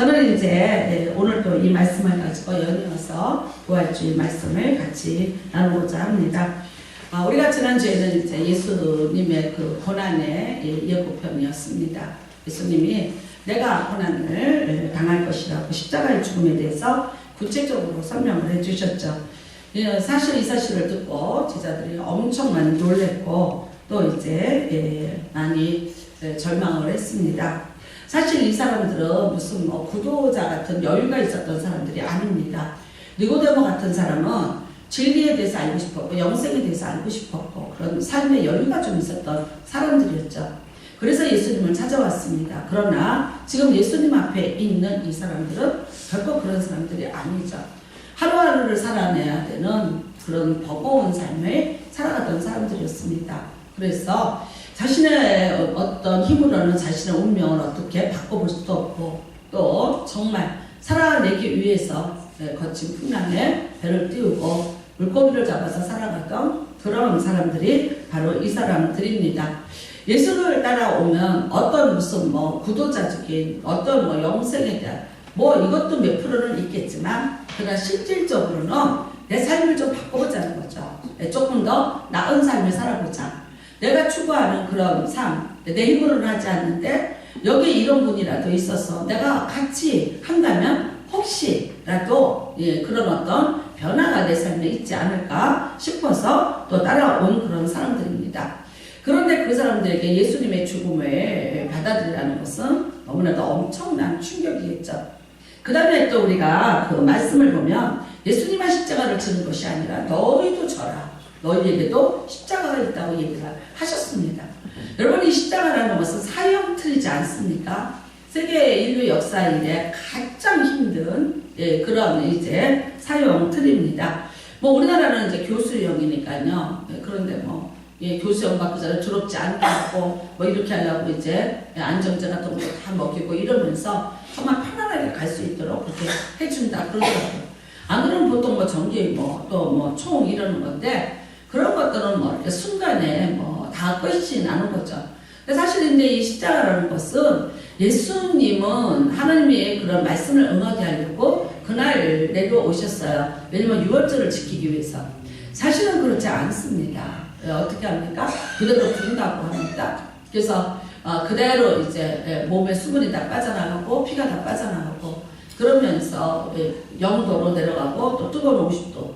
저는 이제 오늘 또 이 말씀을 가지고 연이어서 부활주의 말씀을 같이 나누고자 합니다. 우리가 지난주에는 이제 예수님의 그 고난의 예고편이었습니다. 예수님이 내가 고난을 당할 것이라고 십자가의 죽음에 대해서 구체적으로 설명을 해주셨죠. 사실 이 사실을 듣고 제자들이 엄청 많이 놀랬고 또 이제 많이 절망을 했습니다. 사실 이 사람들은 무슨 구도자 같은 여유가 있었던 사람들이 아닙니다. 니고데모 같은 사람은 진리에 대해서 알고 싶었고 영생에 대해서 알고 싶었고 그런 삶의 여유가 좀 있었던 사람들이었죠. 그래서 예수님을 찾아왔습니다. 그러나 지금 예수님 앞에 있는 이 사람들은 결코 그런 사람들이 아니죠. 하루하루를 살아내야 되는 그런 버거운 삶을 살아가던 사람들이었습니다. 그래서 자신의 어떤 힘으로는 자신의 운명을 어떻게 바꿔볼 수도 없고 또 정말 살아내기 위해서 거친 풍랑에 배를 띄우고 물고기를 잡아서 살아가던 그런 사람들이 바로 이 사람들입니다. 예수를 따라오면 어떤 무슨 구도자적인 어떤 영생에 대한 이것도 몇 프로는 있겠지만 그러나 실질적으로는 내 삶을 좀 바꿔보자는 거죠. 조금 더 나은 삶을 살아보자. 내가 추구하는 그런 삶, 내 힘으로는 하지 않는데 여기 이런 분이라도 있어서 내가 같이 한다면 혹시라도 그런 어떤 변화가 내 삶에 있지 않을까 싶어서 또 따라온 그런 사람들입니다. 그런데 그 사람들에게 예수님의 죽음을 받아들이라는 것은 너무나도 엄청난 충격이겠죠. 그 다음에 또 우리가 그 말씀을 보면 예수님의 십자가를 지는 것이 아니라 너희도 져라. 너희에게도 십자가가 있다고 얘기를 하셨습니다. 여러분 이 십자가라는 것은 사형 틀이지 않습니까? 세계 인류 역사 이래 가장 힘든 그런 이제 사형 틀입니다. 우리나라는 이제 교수형이니까요. 그런데 교수형 받고 잘 졸업지 않게 하고 이렇게 하려고 이제 안정제 같은 거 다 먹이고 이러면서 정말 편안하게 갈 수 있도록 그렇게 해준다 그러더라고요. 안 그러면 보통 전기 또 총 이러는 건데 그런 것들은 이렇게 순간에 다 끝이 나는 거죠. 근데 사실 이제 이 십자가라는 것은 예수님은 하나님의 그런 말씀을 응하게 하려고 그날 내려오셨어요. 왜냐면 유월절을 지키기 위해서. 사실은 그렇지 않습니다. 어떻게 합니까? 그대로 죽는다고 합니다. 그래서 그대로 이제 몸에 수분이 다 빠져나가고 피가 다 빠져나가고 그러면서 영도로 내려가고 또 뜨거운 50도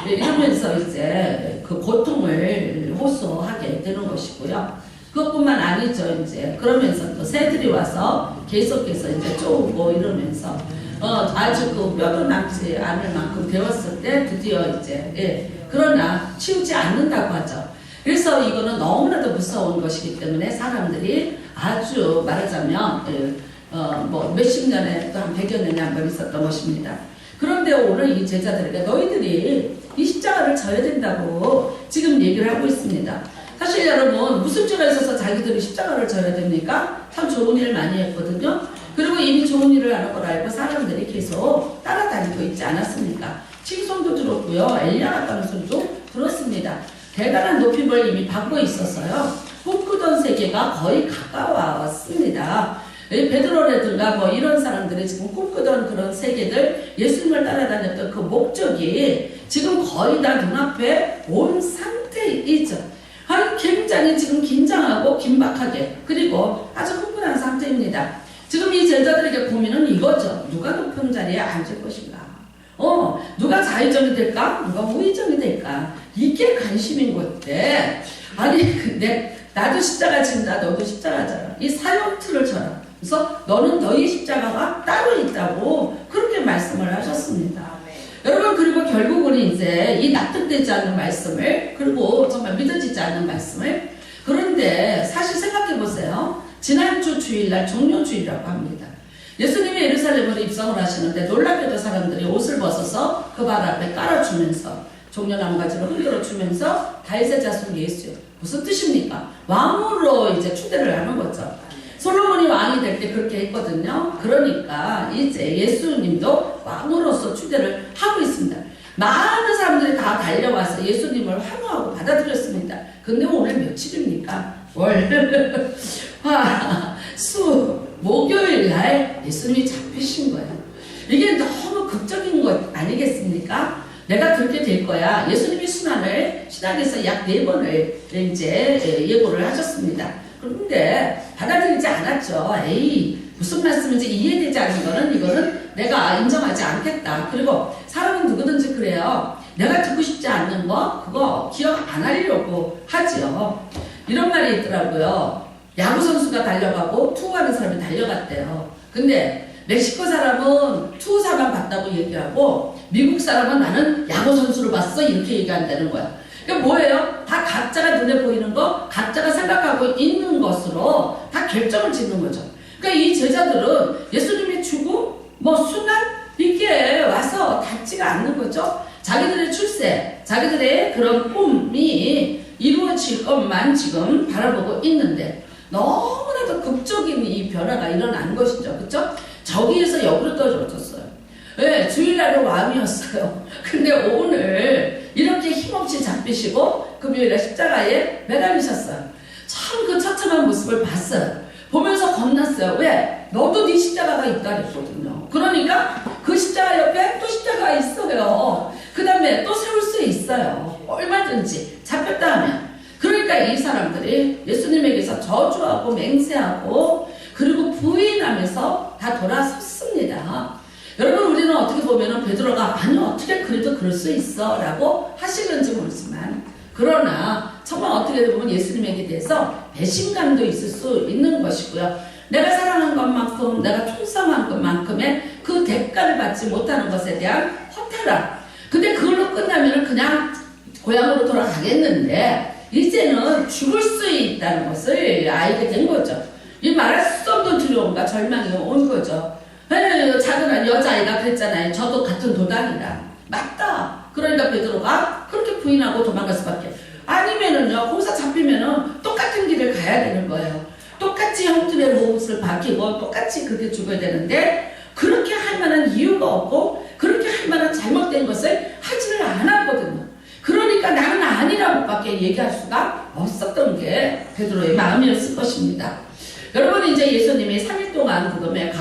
이러면서 이제 그 고통을 호소하게 되는 것이고요. 그것뿐만 아니죠. 이제 그러면서 또 새들이 와서 계속해서 이제 쪼우고 이러면서 아주 그 뼈도 남지 않을 만큼 되었을 때 드디어 이제 그러나 치우지 않는다고 하죠. 그래서 이거는 너무나도 무서운 것이기 때문에 사람들이 아주 말하자면 몇십 년에 또 한 100여 년에 한 번 있었던 것입니다. 그런데 오늘 이 제자들에게 너희들이 이 십자가를 져야 된다고 지금 얘기를 하고 있습니다. 사실 여러분 무슨 죄가 있어서 자기들이 십자가를 져야 됩니까? 참 좋은 일을 많이 했거든요. 그리고 이미 좋은 일을 하는 걸 알고 사람들이 계속 따라다니고 있지 않았습니까? 칭송도 들었고요. 엘리야 같다는 소리도 들었습니다. 대단한 높임을 이미 받고 있었어요. 꿈꾸던 세계가 거의 가까웠습니다. 베드로라든가 이런 사람들이 지금 꿈꾸던 그런 세계들 예수님을 따라다녔던 그 목적이 지금 거의 다 눈앞에 온 상태이죠. 굉장히 지금 긴장하고 긴박하게 그리고 아주 흥분한 상태입니다. 지금 이 제자들에게 고민은 이거죠. 누가 높은 자리에 앉을 것인가? 누가 좌의정이 될까? 누가 우의정이 될까? 이게 관심인 건데 근데 나도 십자가 진다 너도 십자가 져라. 이 사형 틀을 쳐라. 그래서 너는 너희 십자가가 따로 있다고 그렇게 말씀을 하셨습니다. 여러분 그리고 결국은 이제 이 납득되지 않는 말씀을 그리고 정말 믿어지지 않는 말씀을 그런데 사실 생각해 보세요. 지난주 주일날 종료주일이라고 합니다. 예수님이 예루살렘으로 입성을 하시는데 놀랍게도 사람들이 옷을 벗어서 그 발 앞에 깔아주면서 종려나무가지로 흔들어 주면서 다윗의 자손 예수요. 무슨 뜻입니까? 왕으로 이제 추대를 하는 거죠. 솔로몬이 왕이 될 때 그렇게 했거든요. 그러니까 이제 예수님도 왕으로서 추대를 하고 있습니다. 많은 사람들이 다 달려와서 예수님을 환호하고 받아들였습니다. 근데 오늘 며칠입니까? 월, 화, 수, 목요일 날 예수님이 잡히신 거예요. 이게 너무 극적인 것 아니겠습니까? 내가 그렇게 될 거야. 예수님이 순환을 신학에서 약 4번을 이제 예고를 하셨습니다. 그런데 받아들이지 않았죠. 에이, 무슨 말씀인지 이해되지 않는 거는 이거는 내가 인정하지 않겠다. 그리고 사람은 누구든지 그래요. 내가 듣고 싶지 않는 거 그거 기억 안 하려고 하지요. 이런 말이 있더라고요. 야구 선수가 달려가고 투구하는 사람이 달려갔대요. 근데 멕시코 사람은 투구사만 봤다고 얘기하고 미국 사람은 나는 야구 선수를 봤어 이렇게 얘기한다는 거야. 그러니까 뭐예요? 다 각자가 눈에 보이는 거, 각자가 생각하고 있는 것으로 다 결정을 짓는 거죠. 그러니까 이 제자들은 예수님이 죽음, 순환 이게 와서 닿지가 않는 거죠. 자기들의 출세, 자기들의 그런 꿈이 이루어질 것만 지금 바라보고 있는데 너무나도 극적인 이 변화가 일어난 것이죠. 그렇죠? 저기에서 여기로 떨어졌어요. 네, 주일날은 왕이었어요. 근데 오늘 이렇게 힘없이 잡히시고 금요일에 십자가에 매달리셨어요. 참 그 처참한 모습을 봤어요. 보면서 겁났어요. 왜? 너도 네 십자가가 있다 그랬거든요. 그러니까 그 십자가 옆에 또 십자가가 있어요. 그 다음에 또 세울 수 있어요. 얼마든지 잡혔다 하면. 그러니까 이 사람들이 예수님에게서 저주하고 맹세하고 그리고 부인하면서 다 돌아섰습니다. 여러분 우리는 어떻게 보면 베드로가 아니 어떻게 그래도 그럴 수 있어 라고 하시는지 모르지만 그러나 정말 어떻게 보면 예수님에게 대해서 배신감도 있을 수 있는 것이고요. 내가 사랑한 것만큼 내가 충성한 것만큼의 그 대가를 받지 못하는 것에 대한 허탈함. 근데 그걸로 끝나면 그냥 고향으로 돌아가겠는데 이제는 죽을 수 있다는 것을 알게 된 거죠. 이 말할 수 없는 두려움과 절망이 온 거죠. 에이, 작은 여자아이가 그랬잖아요. 저도 같은 도단이라. 맞다. 그러니까 베드로가 그렇게 부인하고 도망갈 수밖에. 아니면은요, 거기서 잡히면은 똑같은 길을 가야 되는 거예요. 똑같이 형들의 모습을 바뀌고 똑같이 그렇게 죽어야 되는데 그렇게 할 만한 이유가 없고 그렇게 할 만한 잘못된 것을 하지를 않았거든요. 그러니까 나는 아니라고 밖에 얘기할 수가 없었던 게 베드로의 마음이었을 것입니다. 여러분 이제 예수님이 3일 동안 무덤에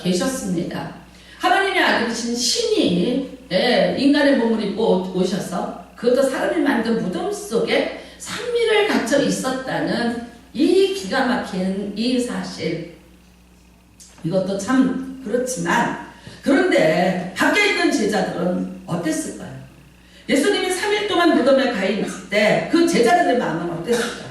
계셨습니다. 하나님의 아들이신 신이 인간의 몸을 입고 오셔서 그것도 사람이 만든 무덤 속에 3일을 갇혀 있었다는 이 기가 막힌 이 사실. 이것도 참 그렇지만 그런데 밖에 있던 제자들은 어땠을까요? 예수님이 3일 동안 무덤에 가 있을 때 그 제자들의 마음은 어땠을까요?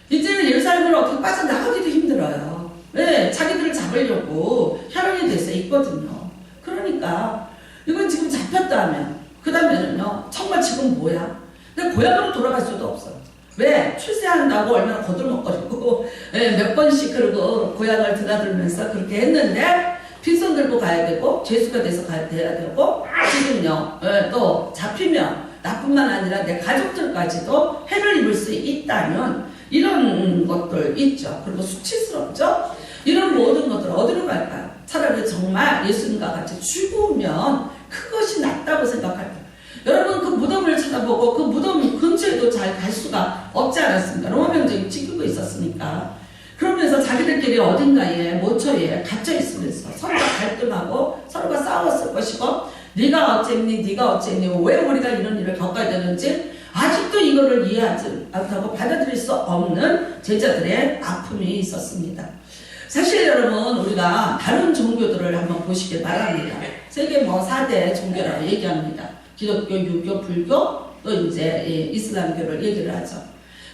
이제는 예루살렘으로 어떻게 빠져나가기도 힘들어요. 네, 자기들을 잡으려고 혈안이 돼서 있거든요. 그러니까 이건 지금 잡혔다면 그 다음에는요 정말 지금 뭐야? 근데 고향으로 돌아갈 수도 없어요. 왜? 출세한다고 얼마나 거들먹거리고 몇 번씩 그러고 고향을 드나들면서 그렇게 했는데 빈손 들고 가야 되고 죄수가 돼서 돼야 되고 지금요 또 잡히면 나뿐만 아니라 내 가족들까지도 해를 입을 수 있다면 이런 것들 있죠. 그리고 수치스럽죠. 이런 모든 것들 어디로 갈까요? 차라리 정말 예수님과 같이 죽으면 그것이 낫다고 생각할 때 여러분 그 무덤을 쳐다보고 그 무덤 근처에도 잘 갈 수가 없지 않았습니까? 로마 병정이 지키고 있었으니까. 그러면서 자기들끼리 어딘가에 모처에 갇혀 있으면서 서로가 갈등하고 서로가 싸웠을 것이고 네가 어쨌니 네가 어쨌니 왜 우리가 이런 일을 겪어야 되는지 아직도 이거를 이해하지 않다고 받아들일 수 없는 제자들의 아픔이 있었습니다. 사실 여러분 우리가 다른 종교들을 한번 보시길 바랍니다. 세계 4대 종교라고 얘기합니다. 기독교, 유교, 불교, 또 이제 이슬람교를 얘기를 하죠.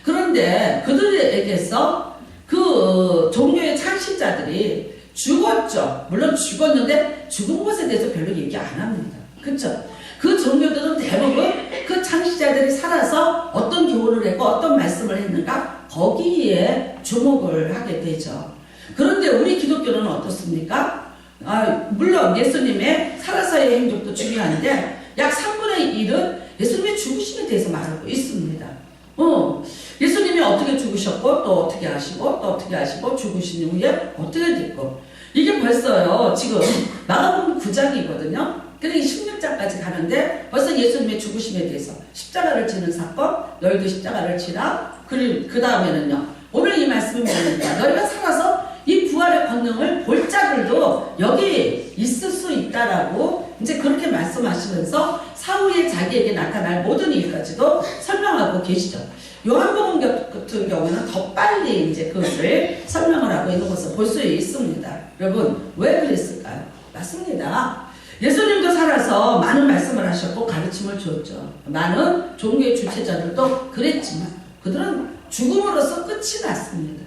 그런데 그들에게서 그 종교의 창시자들이 죽었죠. 물론 죽었는데 죽은 것에 대해서 별로 얘기 안 합니다. 그렇죠? 그 종교들은 대부분 그 창시자들이 살아서 어떤 교훈을 했고 어떤 말씀을 했는가 거기에 주목을 하게 되죠. 그런데 우리 기독교는 어떻습니까? 물론 예수님의 살아서의 행적도 중요한데 약 3분의 1은 예수님의 죽으심에 대해서 말하고 있습니다. 예수님이 어떻게 죽으셨고 또 어떻게 하시고 또 어떻게 하시고 죽으신 후에 어떻게 됐고 이게 벌써요 지금 마가복음 9장이거든요. 그러니까 16장까지 가는데 벌써 예수님의 죽으심에 대해서 십자가를 지는 사건 너희도 십자가를 지라. 그 다음에는요 오늘 이 말씀이 뭡니까? 너희가 살아서 이 부활 부활의 권능을 볼 자들도 여기 있을 수 있다라고 이제 그렇게 말씀하시면서 사후에 자기에게 나타날 모든 일까지도 설명하고 계시죠. 요한복음 같은 경우는 더 빨리 이제 그것을 설명을 하고 있는 것을 볼 수 있습니다. 여러분, 왜 그랬을까요? 맞습니다. 예수님도 살아서 많은 말씀을 하셨고 가르침을 주었죠. 많은 종교의 주체자들도 그랬지만 그들은 죽음으로써 끝이 났습니다.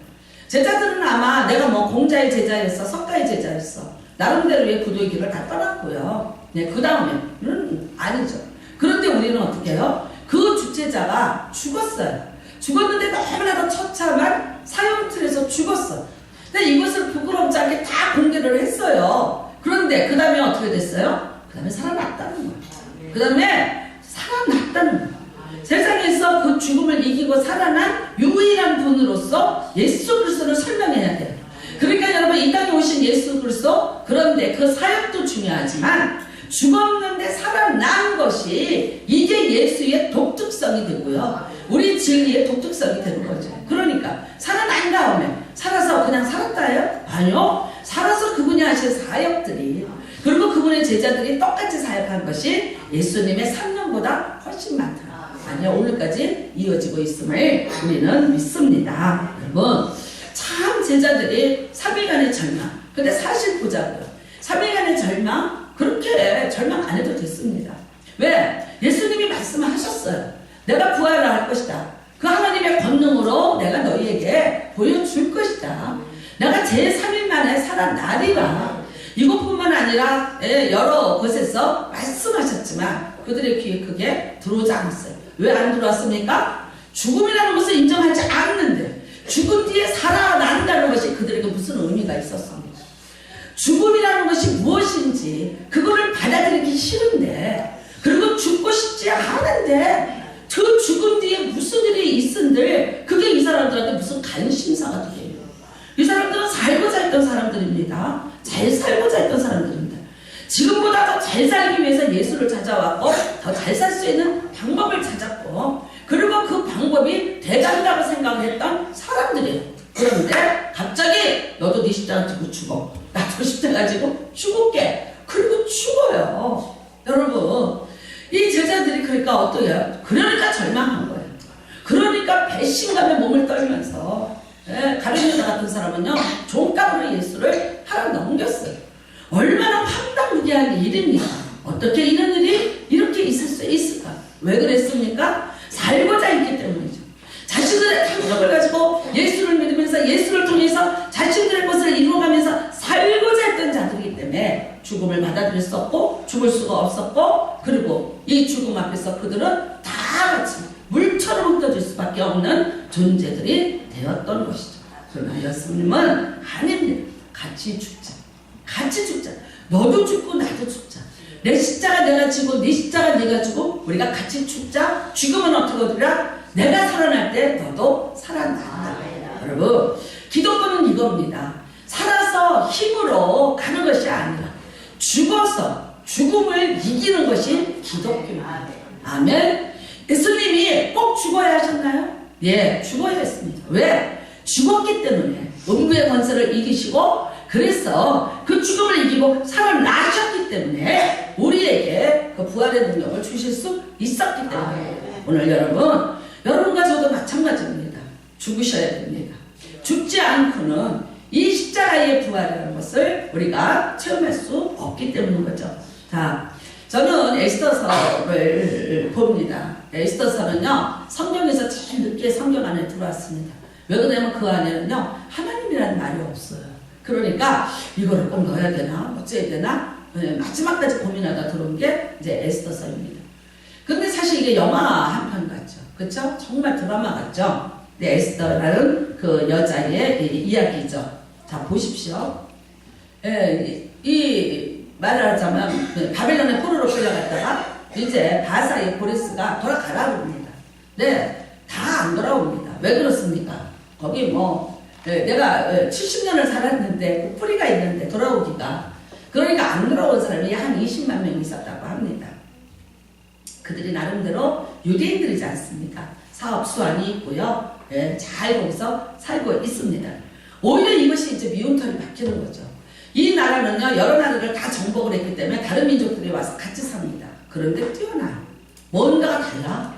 제자들은 아마 내가 뭐 공자의 제자였어, 석가의 제자였어, 나름대로의 구도의 길을 다 떠났고요. 네, 그 다음에는 아니죠. 그런데 우리는 어떻게 해요? 그 주체자가 죽었어요. 죽었는데 너무나도 처참한 사형틀에서 죽었어. 근데 이것을 부끄럽지 않게 다 공개를 했어요. 그런데 그 다음에 어떻게 됐어요? 그 다음에 살아났다는 거예요. 그 다음에 살아났다는 거예요. 세상에서 그 죽음을 이기고 살아난 유일한 분으로서 예수 그리스도를 설명해야 돼요. 그러니까 여러분, 이 땅에 오신 예수 그리스도, 그런데 그 사역도 중요하지만 죽었는데 살아난 것이 이게 예수의 독특성이 되고요. 우리 진리의 독특성이 되는 거죠. 그러니까 살아난 다음에 살아서 그냥 살았다요? 아니요. 살아서 그분이 하신 사역들이, 그리고 그분의 제자들이 똑같이 사역한 것이 예수님의 3년보다 훨씬 많다. 아니요, 오늘까지 이어지고 있음을 우리는 믿습니다. 여러분, 참 제자들이 3일간의 절망, 근데 사실 보자고요. 3일간의 절망, 그렇게 절망 안 해도 됐습니다. 왜? 예수님이 말씀하셨어요. 내가 부활을 할 것이다. 그 하나님의 권능으로 내가 너희에게 보여줄 것이다. 내가 제3일 만에 살아나리라. 이것뿐만 아니라 여러 곳에서 말씀하셨지만 그들의 귀에 크게 들어오지 않았어요. 왜 안 들어왔습니까? 죽음이라는 것을 인정하지 않는데 죽은 뒤에 살아난다는 것이 그들에게 무슨 의미가 있었습니까? 죽음이라는 것이 무엇인지 그거를 받아들이기 싫은데, 그리고 죽고 싶지 않은데 그 죽음 뒤에 무슨 일이 있은들 그게 이 사람들한테 무슨 관심사가 돼요. 이 사람들은 살고자 했던 사람들입니다. 잘 살고자 했던 사람들입니다. 지금보다 더 잘 살기 위해서 예수를 찾아왔고 더 잘 살 수 있는 방법을 찾았고, 그리고 그 방법이 대단하다고 생각했던 사람들이에요. 그런데 갑자기 너도 네 십자가 지고 죽어, 나도 십자가 지고 죽을게, 그리고 죽어요. 여러분, 이 제자들이 그러니까 어떠해요? 그러니까 절망한 거예요. 그러니까 배신감에 몸을 떨면서, 가룟 유다 같은 사람은요 종감으로 예수를 팔아 넘겼어요. 얼마나 황당무계한 일입니까? 어떻게 이런 일이 이렇게 있을 수 있을까? 왜 그랬습니까? 살고자 했기 때문이죠. 자신들의 탐욕을 가지고 예수를 믿으면서 예수를 통해서 자신들의 것을 이루어가면서 살고자 했던 자들이기 때문에 죽음을 받아들일 수 없고 죽을 수가 없었고, 그리고 이 죽음 앞에서 그들은 다 같이 물처럼 흩어질 수밖에 없는 존재들이 되었던 것이죠. 그러나 예수님은 아닙니다. 같이 죽자. 같이 죽자. 너도 죽고 나도 죽자. 내 십자가 내가 지고 네 십자가 네가 지고 우리가 같이 죽자. 죽으면 어떻게 되리라? 내가 살아날 때 너도 살아난다. 여러분, 기독교는 이겁니다. 살아서 힘으로 가는 것이 아니라 죽어서 죽음을 이기는 것이 기독교입니다. 아멘. 예수님이 꼭 죽어야 하셨나요? 예, 죽어야 했습니다. 왜? 죽었기 때문에 음부의 권세를 이기시고, 그래서 그 죽음을 이기고 살아나셨기 때문에 우리에게 그 부활의 능력을 주실 수 있었기 때문에 오늘 여러분과 저도 마찬가지입니다. 죽으셔야 됩니다. 죽지 않고는 이 십자가의 부활이라는 것을 우리가 체험할 수 없기 때문인 거죠. 자, 저는 에스더서를 봅니다. 에스더서는요, 성경에서 제일 늦게 성경 안에 들어왔습니다. 왜 그러냐면 그 안에는요, 하나님이라는 말이 없어요. 그러니까 이거를 꼭 넣어야 되나, 어째야 되나, 마지막까지 고민하다 들어온 게 이제 에스더서입니다. 근데 사실 이게 영화 한 편 같죠. 그쵸? 정말 드라마 같죠? 네, 에스더라는 그 여자의 이야기죠. 자, 보십시오. 이 말을 하자면 바벨론의 포로로 끌려갔다가 이제 바사의 고레스가 돌아가라고 합니다. 네, 다 안 돌아옵니다. 왜 그렇습니까? 거기 내가 70년을 살았는데 뿌리가 있는데 돌아오기가, 그러니까 안 돌아온 사람이 한 20만 명 있었다고 합니다. 그들이 나름대로 유대인들이지 않습니까? 사업 수완이 있고요. 잘 거기서 살고 있습니다. 오히려 이것이 이제 미운털이 박히는 거죠. 이 나라는요, 여러 나라를 다 정복을 했기 때문에 다른 민족들이 와서 같이 삽니다. 그런데 뛰어나. 뭔가가 달라.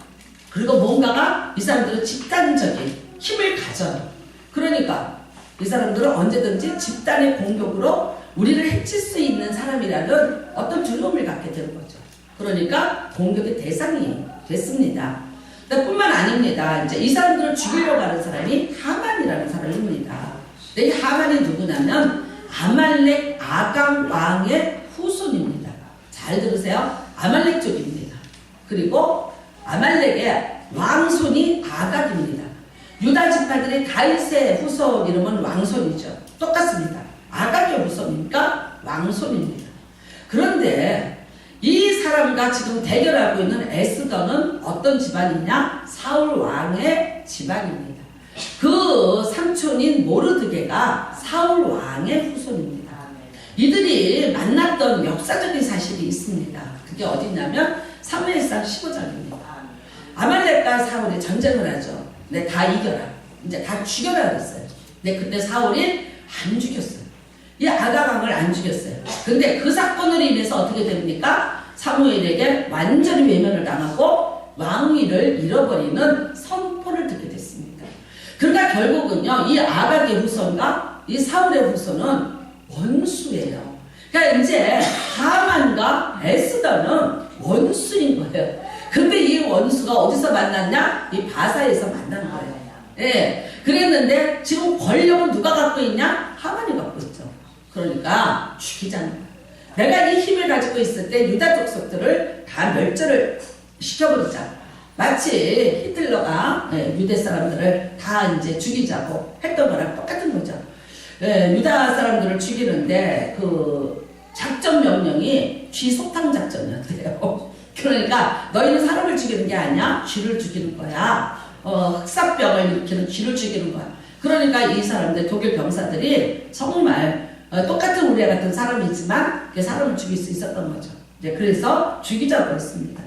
그리고 뭔가가 이 사람들은 집단적인 힘을 가져요. 그러니까 이 사람들은 언제든지 집단의 공격으로 우리를 해칠 수 있는 사람이라는 어떤 두려움을 갖게 되는 거죠. 그러니까 공격의 대상이 됐습니다. 뿐만 아닙니다. 이제 이 사람들을 죽이려고 하는 사람이 하만이라는 사람입니다. 이 하만이 누구냐면 아말렉 아강 왕의 후손입니다. 잘 들으세요. 아말렉 쪽입니다. 그리고 아말렉의 왕손이 아각입니다. 유다 지파들의 다윗의 후손 이름은 왕손이죠. 똑같습니다. 아각의 후손이니까 왕손입니다. 그런데 이 사람과 지금 대결하고 있는 에스더는 어떤 집안이냐? 사울 왕의 집안입니다. 그 삼촌인 모르드게가 사울 왕의 후손입니다. 이들이 만났던 역사적인 사실이 있습니다. 그게 어디냐면 사무엘상 15장입니다. 아말렉과 사울이 전쟁을 하죠. 네, 다 이겨라. 이제 다 죽여라 그랬어요. 네, 근데 사울이 안 죽였어요. 이 아가강을 안 죽였어요. 근데 그 사건으로 인해서 어떻게 됩니까? 사무엘에게 완전히 외면을 당하고 왕위를 잃어버리는 선포를 듣게 됐습니다. 그러니까 결국은요, 이 아각의 후손과 이 사울의 후손은 원수예요. 그러니까 이제 하만과 에스더는 원수인 거예요. 근데 이 원수가 어디서 만났냐? 이 바사에서 만난 거예요. 예. 그랬는데 지금 권력은 누가 갖고 있냐? 하만이 갖고 있죠. 그러니까 죽이자는 거예요. 내가 이 힘을 가지고 있을 때 유다 족속들을 다 멸절을 시켜버리자. 마치 히틀러가 유대 사람들을 다 이제 죽이자고 했던 거랑 똑같은 거죠. 유다 사람들을 죽이는데 그 작전 명령이 쥐소탕 작전이었대요. 그러니까 너희는 사람을 죽이는 게 아니야. 쥐를 죽이는 거야. 흑사병을 일으키는 쥐를 죽이는 거야. 그러니까 이 사람들 독일 병사들이 정말 똑같은 우리와 같은 사람이지만 그 사람을 죽일 수 있었던 거죠. 이제 그래서 죽이자고 했습니다.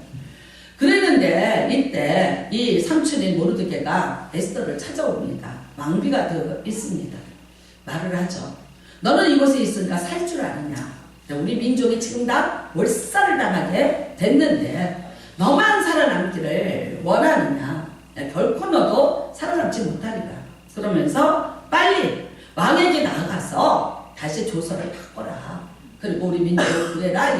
그랬는데 이때 이 삼촌인 모르드게가 에스더를 찾아옵니다. 왕비가 되어 있습니다. 말을 하죠. 너는 이곳에 있으니까 살 줄 아느냐. 우리 민족이 지금 다 몰살을 당하게 됐는데 너만 살아남기를 원하느냐. 결코 너도 살아남지 못하리라. 그러면서 빨리 왕에게 나아가서 다시 조서를 바꿔라. 그리고 우리 민족을 구해라.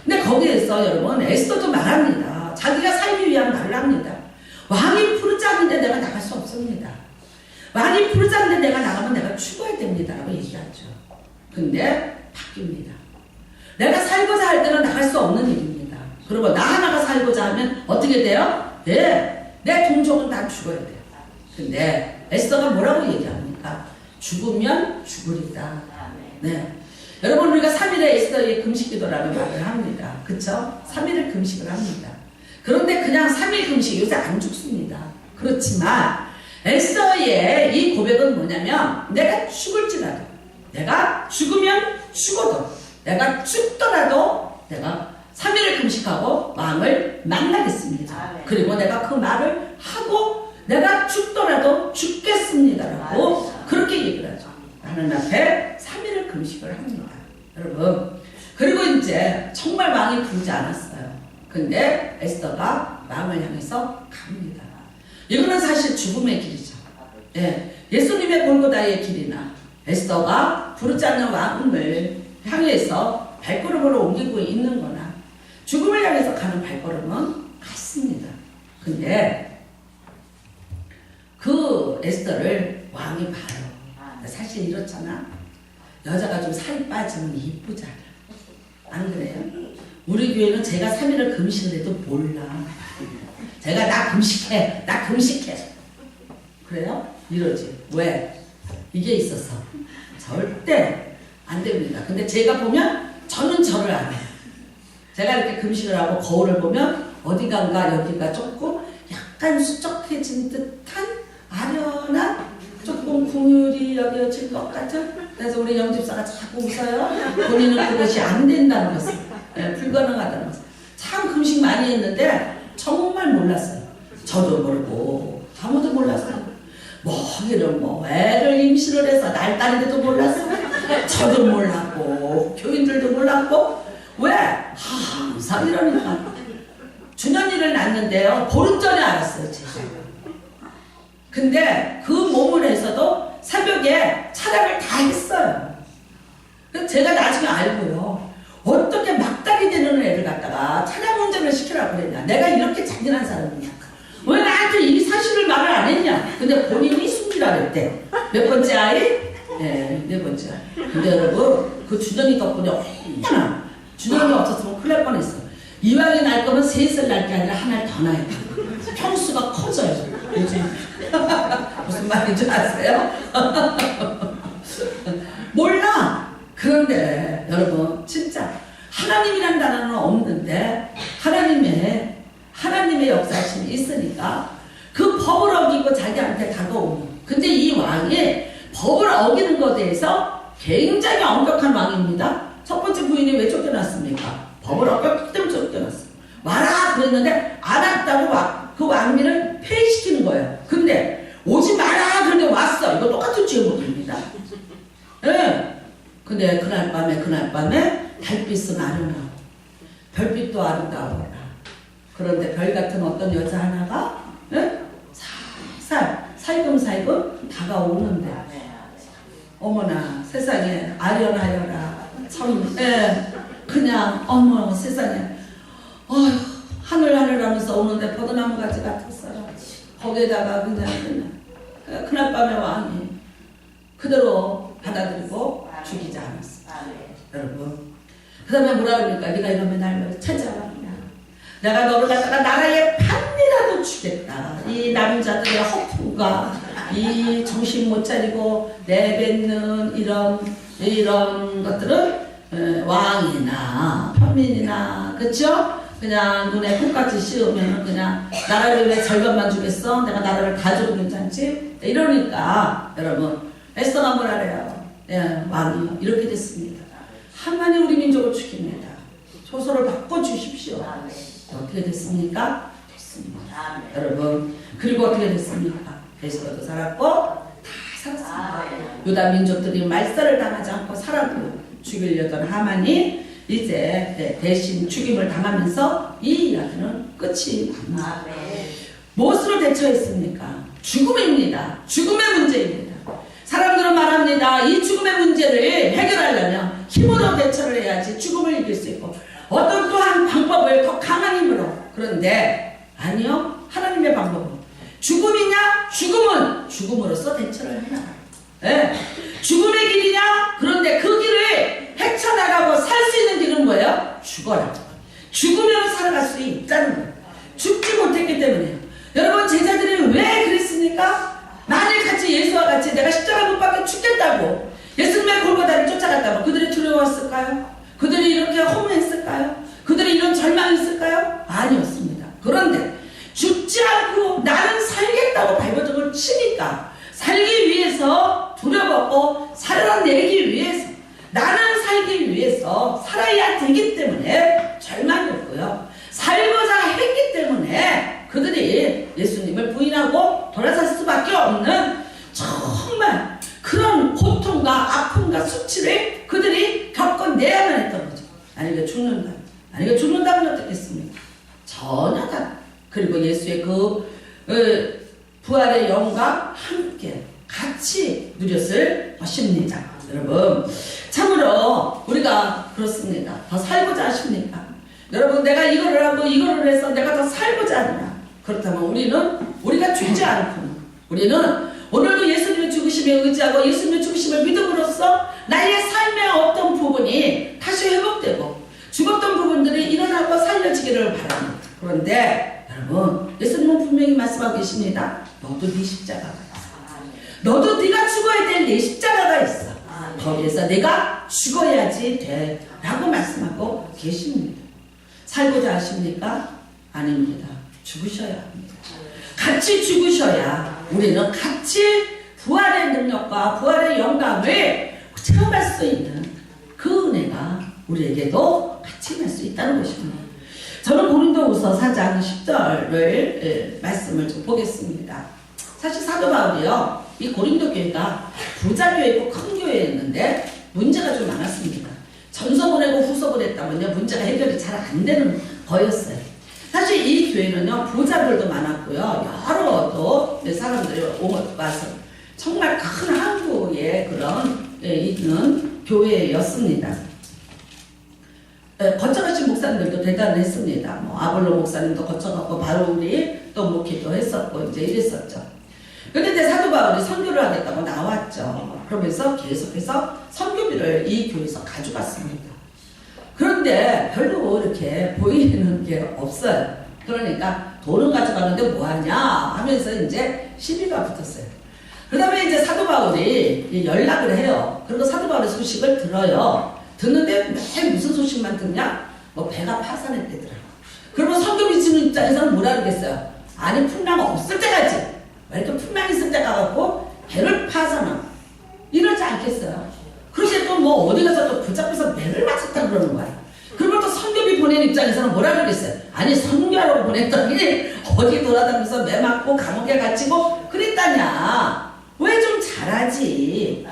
근데 거기에서 여러분 에스더도 말합니다. 자기가 살기 위한 말을 합니다. 왕이 부르자는데 내가 나갈 수 없습니다. 왕이 부르자는데 내가 나가면 내가 죽어야 됩니다. 라고 얘기하죠. 근데 바뀝니다. 내가 살고자 할 때는 나갈 수 없는 일입니다. 그리고 나 하나가 살고자 하면 어떻게 돼요? 네, 내 동족은 다 죽어야 돼요. 근데 에스더가 뭐라고 얘기합니까? 죽으면 죽으리다. 네. 여러분 우리가 3일에 에스더의 금식기도라는 말을 합니다. 그쵸? 3일을 금식을 합니다. 그런데 그냥 3일 금식 요새 안 죽습니다. 그렇지만 에스더의 이 고백은 뭐냐면 내가 죽을지라도 내가 죽으면 죽어도 내가 죽더라도 내가 3일을 금식하고 왕을 만나겠습니다. 그리고 내가 그 말을 하고 내가 죽더라도 죽겠습니다라고 그렇게 얘기를 하죠. 하나님 앞에 3일을 금식을 합니다. 여러분 그리고 이제 정말 왕이 부르지 않았어요. 근데 에스더가 왕을 향해서 갑니다. 이거는 사실 죽음의 길이죠. 예, 예수님의 골고다의 길이나 에스더가 부르지 않는 왕을 향해서 발걸음을 옮기고 있는 거나 죽음을 향해서 가는 발걸음은 같습니다. 근데 그 에스더를 왕이 봐요. 사실 이렇잖아. 여자가 좀 살이 빠지면 이쁘잖아. 안 그래요? 우리 교회는 제가 3일을 금식을 해도 몰라. 제가 나 금식해. 나 금식해. 그래요? 이러지. 왜? 이게 있어서. 절대 안 됩니다. 근데 제가 보면 저는 저를 안 해요. 제가 이렇게 금식을 하고 거울을 보면 어디간가 여기가 조금 약간 수척해진 듯한 아련한 조금 궁율이 여겨질 것 같은. 그래서 우리 영집사가 자꾸 웃어요. 본인은 그것이 안 된다는 것을. 네, 불가능하다는 것을. 참 금식 많이 했는데 정말 몰랐어요. 저도 모르고 아무도 몰랐어요. 거기는 뭐 애를 임신을 해서 날 따는데도 몰랐어. 저도 몰랐고 교인들도 몰랐고. 왜? 항상 이러니까. 준현이를 낳는데요, 보름 전에 알았어요 제가. 근데 그 몸을 해서도 새벽에 촬영을 다 했어요. 그래서 제가 나중에 알고요, 어떻게 막달이 되는 애를 갖다가 차량 운전을 시키라고 그랬냐. 내가 이렇게 잔인한 사람이냐. 왜 나한테 이 사실을 말을 안 했냐. 근데 본인이 숨기라 그랬대. 몇 번째 아이? 네, 네 번째 아이. 근데 여러분, 그 준현이 덕분에 얼마나, 준현이 없었으면 큰일 날 뻔했어. 이왕이 날 거면 셋을 낳을 게 아니라 하나를 더 낳아야 돼. 평수가 커져요. 요즘. 무슨 말인지 아세요? 몰라. 그런데 여러분, 진짜 하나님이란 단어는 없는데 하나님의 역사심이 있으니까 그 법을 어기고 자기한테 다가오는. 근데 이 왕이 법을 어기는 것에 대해서 굉장히 엄격한 왕입니다. 첫 번째 부인이 왜 쫓겨났습니까? 법을 어겼기 때문에 쫓겨났어. 와라 그랬는데 안 왔다고 그 왕비를 폐위시키는 거예요. 근데 오지 마라 그런데 왔어. 이거 똑같은 죄목입니다. 네. 근데 그날 밤에 달빛은 아름다워, 별빛도 아름다워라. 그런데 별 같은 어떤 여자 하나가, 네? 살금살금 다가오는데, 어머나 세상에 아련하여라. 참, 예, 그냥 어머 세상에, 어휴, 하늘 하면서 오는데 버드나무 가지 같았어요. 거기에다가 그냥 그날 밤에 왕이 그대로 받아들이고 죽이지 않았어. 여러분, 그 다음에 뭐라 그러니까, 네가 이러면 날 찾아와. 내가 너를 갖다가 나라의 판이라도 주겠다. 이 남자들의 허풍과 이 정신 못 차리고 내뱉는 이런 것들은 왕이나 평민이나, 그쵸? 그냥 눈에 콩깍지 씌우면 그냥 나라를 왜 절반만 주겠어? 내가 나라를 다 줘도 괜찮지? 이러니까 여러분, 에스더가 뭐라 그래요? 예, 왕이 이렇게 됐습니다. 하만이 우리 민족을 죽입니다. 조서를 바꿔주십시오. 어떻게 됐습니까? 됐습니다. 여러분, 그리고 어떻게 됐습니까? 에스더도 살았고 다 살았습니다. 유다 민족들이 말살을 당하지 않고 살았고, 죽이려던 하만이 이제 대신 죽임을 당하면서 이 이야기는 끝이 납니다. 무엇으로 대처했습니까? 죽음입니다. 죽음의 문제입니다. 사람들은 말합니다. 이 죽음의 문제를 해결하려면 힘으로 대처를 해야지 죽음을 이길 수 있고, 어떤 또한 방법을 더 강한 힘으로. 그런데 아니요, 하나님의 방법은 죽음이냐? 죽음은 죽음으로써 대처를 해라. 네. 죽음의 길이냐? 그런데 그 길을 헤쳐나가고 살 수 있는 길은 뭐예요? 죽어라. 죽으면 살아갈 수 있다는 거예요. 죽지 못했기 때문에요. 여러분, 제자들이 왜 그랬습니까? 만일 같이 예수와 같이 내가 십자가 못 박혀 죽겠다고 예수님의 골고다를 쫓아갔다면 그들이 두려웠을까요? 그들이 이렇게 허무했을까요? 그들이 이런 절망이 있을까요? 아니었습니다. 그런데 죽지 않고 나는 살겠다고 발버둥을 치니까, 살기 위해서 두려웠고 살아내기 위해서, 나는 살기 위해서 살아야 되기 때문에 절망이었고요. 살고자 했기 때문에 그들이 예수님을 부인하고 돌아설 수밖에 없는 정말 그런 고통과 아픔과 수치를 그들이 겪어내야만 했던 거죠. 아니면 죽는다. 아니면 죽는다면 어떻겠습니까? 전혀 다. 그리고 예수의 부활의 영광 함께 같이 누렸을 것입니다. 여러분, 참으로 우리가 그렇습니다. 더 살고자 하십니까? 여러분, 내가 이거를 하고 이거를 해서 내가 더 살고자 하느냐? 그렇다면 우리가 죽지 않고, 우리는 오늘도 예수님의 죽으심에 의지하고 예수님의 죽으심을 믿음으로써 나의 삶의 어떤 부분이 다시 회복되고 죽었던 부분들이 일어나고 살려지기를 바랍니다. 그런데 여러분, 예수님은 분명히 말씀하고 계십니다. 너도 네 십자가가 있어. 너도 네가 죽어야 될 네 십자가가 있어. 거기에서 내가 죽어야지 돼 라고 말씀하고 계십니다. 살고자 하십니까? 아닙니다. 죽으셔야 합니다. 같이 죽으셔야 우리는 같이 부활의 능력과 부활의 영광을 체험할 수 있는 그 은혜가 우리에게도 같이 갈 수 있다는 것입니다. 저는 고린도후서 4장 10절을 말씀을 좀 보겠습니다. 사실 사도 바울이요, 이 고린도 교회가 부자 교회고 큰 교회였는데 문제가 좀 많았습니다. 전서 보내고 후서 보냈다면요, 문제가 해결이 잘 안 되는 거였어요. 사실 이 교회는요, 부자들도 많았고요, 여러 또 사람들이 와서 정말 큰 한국의 그런 있는 교회였습니다. 거쳐가신 목사님들도 대단했습니다. 뭐 아볼로 목사님도 거쳐갔고 바울이 또 목회도 했었고 이제 이랬었죠. 근데 이제 사도 바울이 선교를 하겠다고 나왔죠. 그러면서 계속해서 선교비를 이 교회에서 가져갔습니다. 그런데 별로 이렇게 보이는 게 없어요. 그러니까 돈은 가져가는데 뭐하냐 하면서 이제 시비가 붙었어요. 그 다음에 이제 사도 바울이 연락을 해요. 그리고 사도 바울의 소식을 들어요. 듣는데 매일 무슨 소식만 듣냐? 뭐 배가 파산했대더라고. 그러면 선교비 주는 입장에서는 뭐라 그러겠어요? 아니 풍랑 없을 때까지 왜 이렇게 풍랑 있을 때 가갖고 배를 파산하고 이러지 않겠어요? 그런데 또 뭐 어디 가서 또 붙잡혀서 배를 맞췄다 그러는 거야. 그러면 또 선교비 보낸 입장에서는 뭐라 그러겠어요? 아니 선교하러 보냈더니 어디 돌아다니면서 매 맞고 감옥에 갇히고 그랬다냐. 왜 좀 잘하지?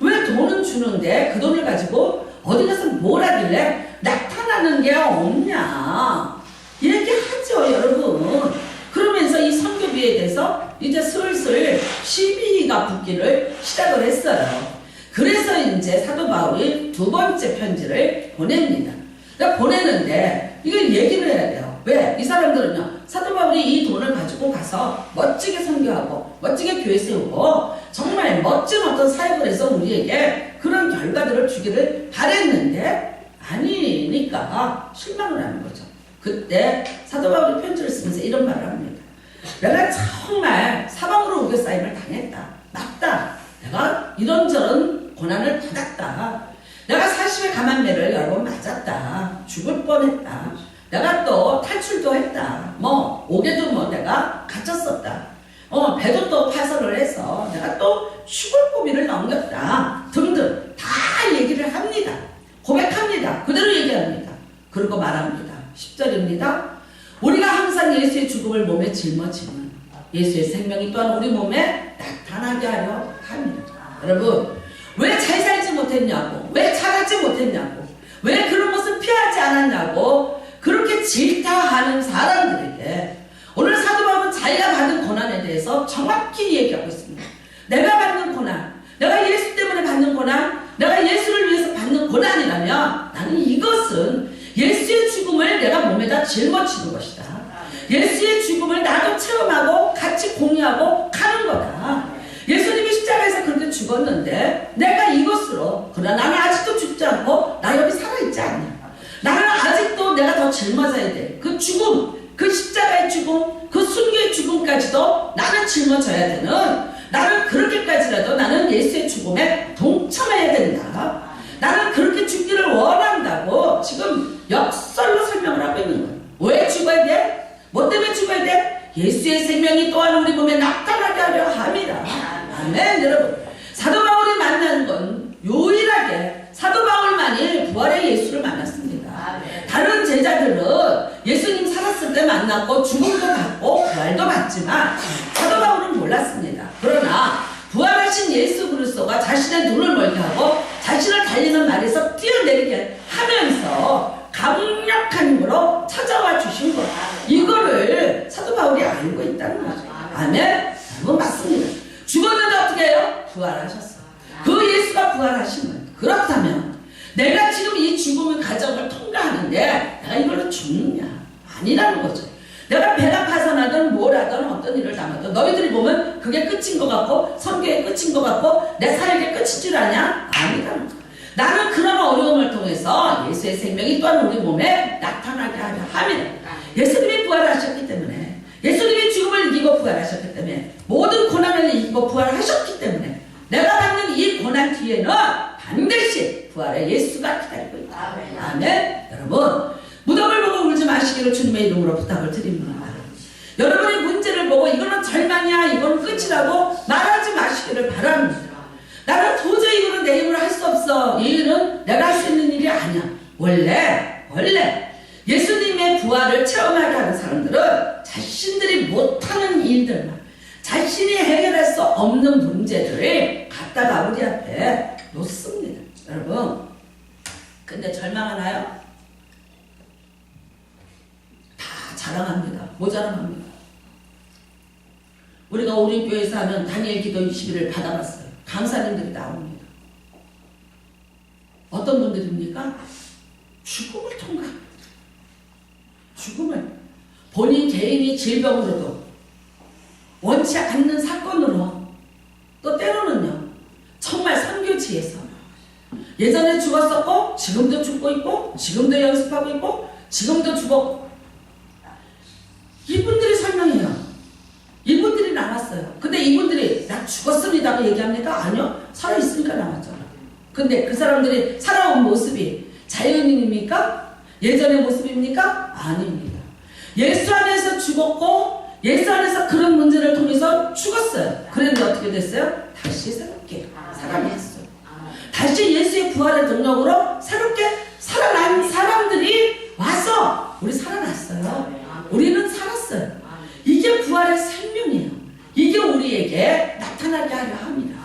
왜 돈은 주는데 그 돈을 가지고 어디 가서 뭘 하길래 나타나는 게 없냐 얘기하죠, 여러분. 그러면서 이 선교비에 대해서 이제 슬슬 시비가 붙기를 시작을 했어요. 그래서 이제 사도 바울이 두 번째 편지를 보냅니다. 그러니까 보내는데 이걸 얘기를 해야 돼요. 왜? 이 사람들은요, 사도 바울이 이 돈을 가지고 가서 멋지게 선교하고 멋지게 교회 세우고 정말 멋진 어떤 사역을 해서 우리에게 그런 결과들을 주기를 바랬는데 아니니까 실망을 하는 거죠. 그때 사도 바울이 편지를 쓰면서 이런 말을 합니다. 내가 정말 사방으로 우겨싸임을 당했다. 맞다. 내가 이런저런 고난을 받았다. 내가 40의 감한매를 여러 번 맞았다. 죽을 뻔했다. 내가 또 탈출도 했다. 뭐 옥에도 뭐 내가 갇혔었다. 배도 또 파선을 해서 내가 또 죽을 고비를 넘겼다. 등등 다 얘기를 합니다. 고백합니다. 그대로 얘기합니다. 그리고 말합니다. 10절입니다. 우리가 항상 예수의 죽음을 몸에 짊어지는 예수의 생명이 또한 우리 몸에 나타나게 하려 합니다. 여러분, 왜 잘 살지 못했냐고, 왜 잘하지 못했냐고, 왜 그런 것을 피하지 않았냐고 그렇게 질타하는 사람들에게 오늘 사도 바울은 자기가 받은 고난에 대해서 정확히 얘기하고 있습니다. 내가 받는 고난, 내가 예수 때문에 받는 고난, 내가 예수를 위해서 받는 고난이라면 나는 이것은 예수의 죽음을 내가 몸에다 짊어지는 것이다. 예수의 죽음을 나도 체험하고 같이 공유하고 가는 거다. 예수님이 십자가에서 그렇게 죽었는데 내가 이것으로, 그러나 나는 아직도 죽지 않고 나 여기 살아있지 않냐. 나는 아직도 내가 더 짊어져야 돼. 그 죽음, 그 십자가의 죽음, 그 순교의 죽음까지도 나는 짊어져야 되는, 나는 그렇게까지라도 나는 예수의 죽음에 동참해야 된다. 나는 그렇게 죽기를 원한다고 지금 역설로 설명을 하고 있는 거예요. 왜 죽어야 돼? 뭐 때문에 죽어야 돼? 예수의 생명이 또한 우리 몸에 나타나게 하려 함이라. 아멘. 여러분, 사도 바울이 만난 건 유일하게 사도 바울만이 부활의 예수를 만났습니다. 다른 제자들은 예수님 살았을 때 만났고 죽음도 받고 부활도 받지만 사도 바울은 몰랐습니다. 그러나 부활하신 예수 그리스도가 자신의 눈을 멀게 하고 자신을 달리는 말에서 뛰어내리게 하면서 강력한 힘으로 찾아와 주신 것, 이거를 사도 바울이 알고 있다는 거죠. 아멘? 여러분, 맞습니다. 죽었는데 어떻게 해요? 부활하셨어. 그 예수가 부활하신 거예요. 그렇다면 내가 지금 이 죽음의 과정을 통과하는데 내가 이걸로 죽느냐? 아니라는 거죠. 내가 배가 파산하든 뭘 하든 어떤 일을 당하든 너희들이 보면 그게 끝인 것 같고 선교의 끝인 것 같고 내 사역의 끝인 줄 아냐? 아니라는 거죠. 나는 그런 어려움을 통해서 예수의 생명이 또한 우리 몸에 나타나게 하려 하면, 예수님이 부활하셨기 때문에, 예수님이 죽음을 이기고 부활하셨기 때문에, 모든 고난을 이기고 부활하셨기 때문에 내가 받는 이 고난 뒤에는 반드시 부활의 예수가 기다리고 있다. 아멘. 여러분, 무덤을 보고 울지 마시기를 주님의 이름으로 부탁을 드립니다. 여러분의 문제를 보고 이거는 절망이야, 이건 끝이라고 말하지 마시기를 바랍니다. 나는 도저히 이거는 내 힘으로 할 수 없어. 이 일은 내가 할 수 있는 일이 아니야. 원래 예수님의 부활을 체험하게 하는 사람들은 자신들이 못하는 일들만, 자신이 해결할 수 없는 문제들을 갖다가 우리 앞에 놓습니다. 여러분, 근데 절망하나요? 다 자랑합니다. 뭐 자랑합니까? 우리가 우리 교회에서 하는 다니엘 기도 20일을 받아봤어요. 강사님들이 나옵니다. 어떤 분들입니까? 죽음을 통과합니다. 죽음을 본인 개인이 질병으로도 원치 않는 사건으로 또 때로는요 정말 선교지에서 예전에 죽었었고 지금도 죽고 있고 지금도 연습하고 있고 지금도 죽었고 이분들이 설명해요. 이분들이 나왔어요. 근데 이분들이 나 죽었습니다고 얘기합니까? 아니요. 살아있으니까 나왔잖아. 근데 그 사람들이 살아온 모습이 자연인입니까? 예전의 모습입니까? 아닙니다. 예수 안에서 죽었고 예수 안에서 그런 문제를 통해서 죽었어요. 그런데 어떻게 됐어요? 다시 새롭게 살아났어요. 다시 예수의 부활의 능력으로 새롭게 살아난 사람들이 와서 우리 살아났어요. 우리는 살았어요. 이게 부활의 생명이에요. 이게 우리에게 나타나게 하려 합니다.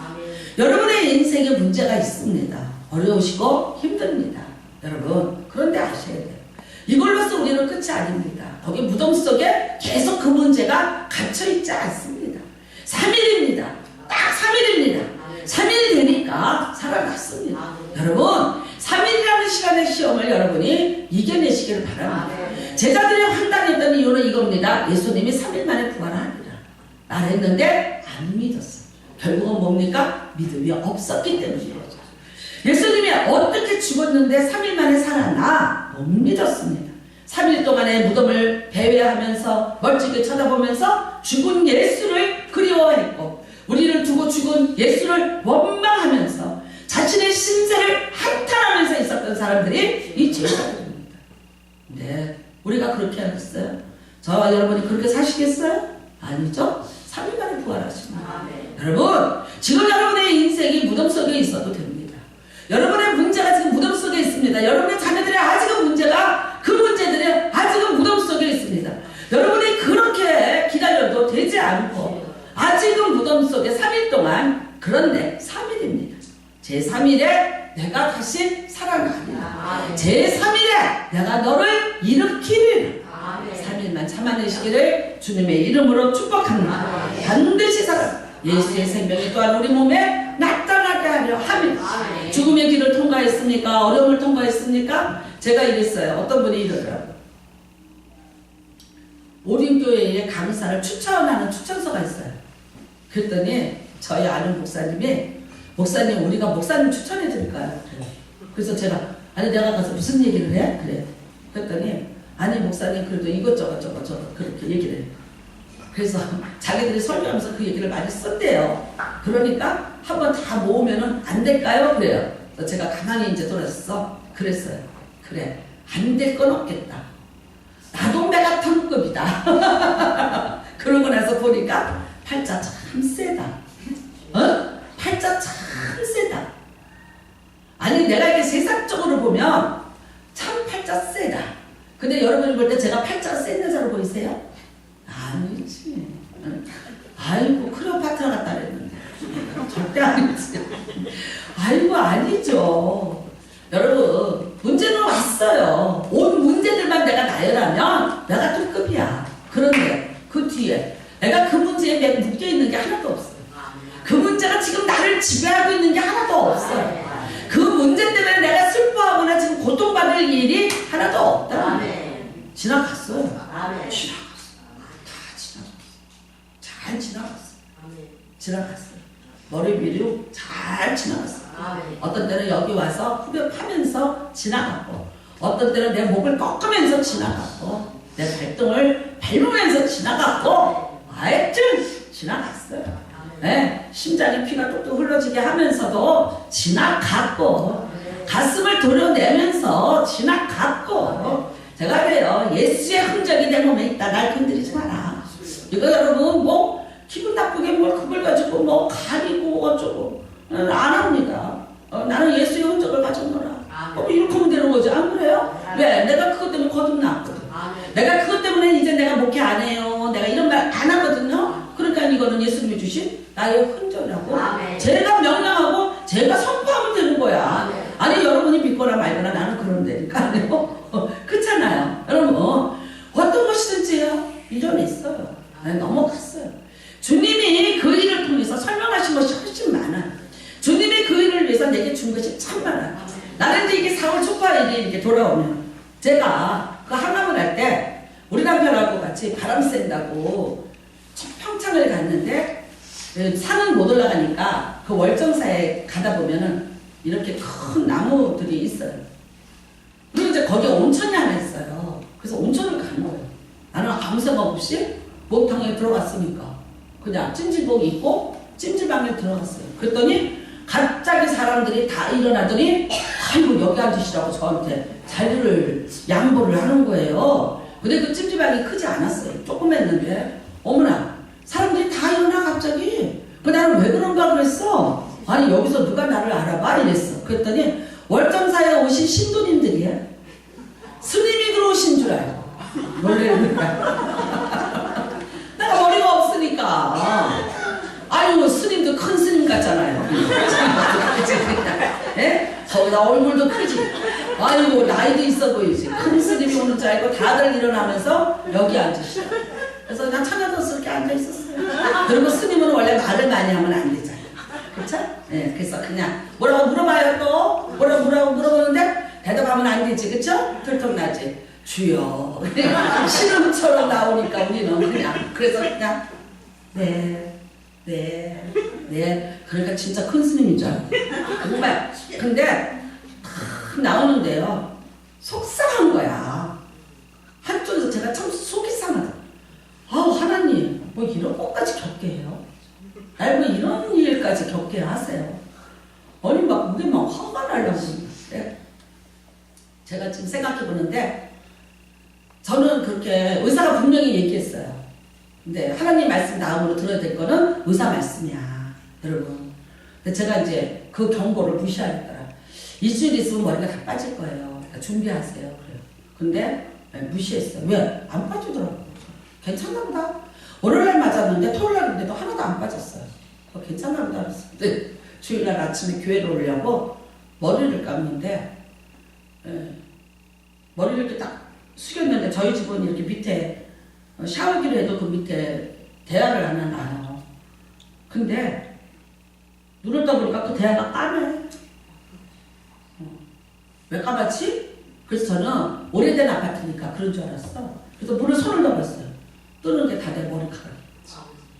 여러분의 인생에 문제가 있습니다. 어려우시고 힘듭니다. 여러분, 그런데 아셔야 돼요. 이걸로서 우리는 끝이 아닙니다. 거기 무덤 속에 계속 그 문제가 갇혀있지 않습니다. 3일입니다. 딱 3일입니다. 3일이 되니까 살아났습니다. 여러분, 3일이라는 시간의 시험을 여러분이 이겨내시기를 바랍니다. 제자들이 황당했던 이유는 이겁니다. 예수님이 3일 만에 부활하리라 말했는데 안 믿었어요. 결국은 뭡니까? 믿음이 없었기 때문이에요. 예수님이 어떻게 죽었는데 3일 만에 살았나? 못 믿었습니다. 3일 동안의 무덤을 배회하면서 멀찍이 쳐다보면서 죽은 예수를 그리워했고 우리를 두고 죽은 예수를 원망하면서 자신의 신세를 한탄하면서 있었던 사람들이 이 제자들입니다. 네, 우리가 그렇게 하겠어요? 저와 여러분이 그렇게 사시겠어요? 아니죠? 3일 만에 부활하십니다. 여러분, 지금 여러분의 인생이 무덤 속에 있어도 됩니다. 여러분의 문제가 지금 무덤 속에 있습니다. 여러분의 자녀들의 아직은 문제가 그 문제들이 아직은 무덤 속에 있습니다. 여러분이 그렇게 기다려도 되지 않고 아직은 무덤 속에 3일 동안 그런데 3일입니다. 제3일에 내가 다시 살아나리라. 제3일에 내가 너를 일으키리라. 3일만 참아내시기를 주님의 이름으로 축복합니다. 반드시 살아 예수의 생명이 또한 우리 몸에 나타나게 하려 합니다. 죽음의 길을 통과했습니까? 어려움을 통과했습니까? 제가 이랬어요. 어떤 분이 이러더라고요. 오림교회에 강사를 추천하는 추천서가 있어요. 그랬더니 저희 아는 목사님 우리가 목사님 추천해 드릴까요? 그래서 제가 아니 내가 가서 무슨 얘기를 해? 그래. 그랬더니 아니 목사님 그래도 이것저것 그렇게 얘기를 해요. 그래서 자기들이 설교하면서 그 얘기를 많이 썼대요. 그러니까 한번 다 모으면은 안 될까요? 그래요. 그래서 제가 가만히 이제 돌아서 그랬어요. 그래, 안 될 건 없겠다. 나도 메가톤급이다. 그러고 나서 보니까 팔자 참 세다. 팔자 참 세다. 아니 내가 이렇게 세상적으로 보면 참 팔자 세다. 근데 여러분이 볼 때 제가 팔자가 센 여자로 보이세요? 아니지. 아이고 클레오파트라 같다 그랬는데 절대 아니지. 아이고 아니죠. 여러분 문제는 왔어요. 온 문제들만 내가 나열하면 내가 톱급이야. 그런데 그 뒤에 내가 그 문제에 묶여있는 게 하나도 없어요. 그 문제가 지금 나를 지배하고 있는 게 하나도 없어요. 그 문제 때문에 내가 슬퍼하거나 지금 고통받을 일이 하나도 없다. 지나갔어요. 지나갔어요. 다 지나갔어요. 잘 지나갔어요. 지나갔어요. 머리 위로 잘 지나갔어요. 어떤 때는 여기 와서 후벼 파면서 지나갔고 어떤 때는 내 목을 꺾으면서 지나갔고 내 발등을 밟으면서 지나갔고 하여튼 지나갔어요. 네, 심장에 피가 뚝뚝 흘러지게 하면서도 지나갔고 가슴을 도려내면서 지나갔고 제가 그래요. 예수의 흔적이 내 몸에 있다. 날 건드리지 마라. 이거 여러분 뭐 기분 나쁘게 뭘 그걸 가지고 뭐 가리고 어쩌고 안 합니다. 나는 예수의 흔적을 가졌노라. 이렇게 하면 되는 거죠. 안 그래요? 왜? 내가 그것 때문에 거듭났거든. 내가 그것 때문에 이제 내가 목회 안 해요. 내가 이런 말 안 하거든요. 그러니까 이거는 예수님 그렇잖아요. 여러분, 어떤 것이든지요, 이전에 있어요. 넘어갔어요. 주님이 그 일을 통해서 설명하신 것이 훨씬 많아. 주님이 그 일을 위해서 내게 준 것이 참 많아. 나는 이제 이게 4월 초파일이 이렇게 돌아오면, 제가 그 항암을 할 때, 우리 남편하고 같이 바람 쐰다고 평창을 갔는데, 산은 못 올라가니까 그 월정사에 가다 보면은 이렇게 큰 나무들이 있어요. 그리고 이제 거기에 온천이 하나 있어요. 그래서 온천을 간 거예요. 나는 아무 생각 없이 목탕에 들어갔으니까 그냥 찜질복 입고 찜질방에 들어갔어요. 그랬더니 갑자기 사람들이 다 일어나더니 아이고 여기 앉으시라고 저한테 자리를 양보를 하는 거예요. 근데 그 찜질방이 크지 않았어요. 조금 했는데 어머나 사람들이 다 일어나 갑자기. 그 나는 왜 그런가 그랬어. 아니 여기서 누가 나를 알아봐 이랬어. 그랬더니 월정사에 오신 신도님들이야. 스님이 들어오신 줄 알고 놀래는 거야. 내가 머리가 없으니까. 아유 스님도 큰 스님 같잖아요. 예? 거기다 얼굴도 크지. 아이고 나이도 있어 보이지. 큰 스님이 오는 줄 알고 다들 일어나면서 여기 앉으시죠. 그래서 난 천연덕스럽게 앉아있었어요. 그리고 스님은 원래 말을 많이 하면 안 되잖아요. 그쵸? 네, 그래서 그냥 뭐라고 물어봐요 또? 뭐라고 물어보는데 대답하면 안 되지. 그쵸? 들통나지. 주여. 신음처럼 나오니까 우리는 그냥. 그래서 그냥 네. 그러니까 진짜 큰 스님인 줄 알고. 정말. 근데 나오는데요. 속상한 거야. 한쪽에서 제가 참 속이 상하다. 하나님, 뭐 이런 것까지 겪게 해요? 아니, 뭐 이런 일까지 겪게 하세요? 아니, 막, 그게 막 화가 나려고 그러는데, 제가 지금 생각해 보는데, 저는 그렇게 의사가 분명히 얘기했어요. 근데 하나님 말씀 다음으로 들어야 될 거는 의사 말씀이야, 여러분. 근데 제가 이제 그 경고를 무시하겠더라. 일주일 있으면 머리가 다 빠질 거예요. 그러니까 준비하세요. 그래요. 근데 무시했어요. 왜? 안 빠지더라고요. 괜찮나 보다. 월요일날 맞았는데 토요일날인데도 하나도 안 빠졌어요. 괜찮나 보다 그랬어요. 근데 주일날 아침에 교회를 오려고 머리를 감는데 머리를 이렇게 딱 숙였는데 저희 집은 이렇게 밑에 샤워기를 해도 그 밑에 대야를 하나 놔요. 근데 눈을 떠보니까 그 대야가 까매. 왜 까맣지? 그래서 저는 오래된 아파트니까 그런 줄 알았어. 그래서 물을 손을 넣었어요. 뜨는 게 다 내 머리카락.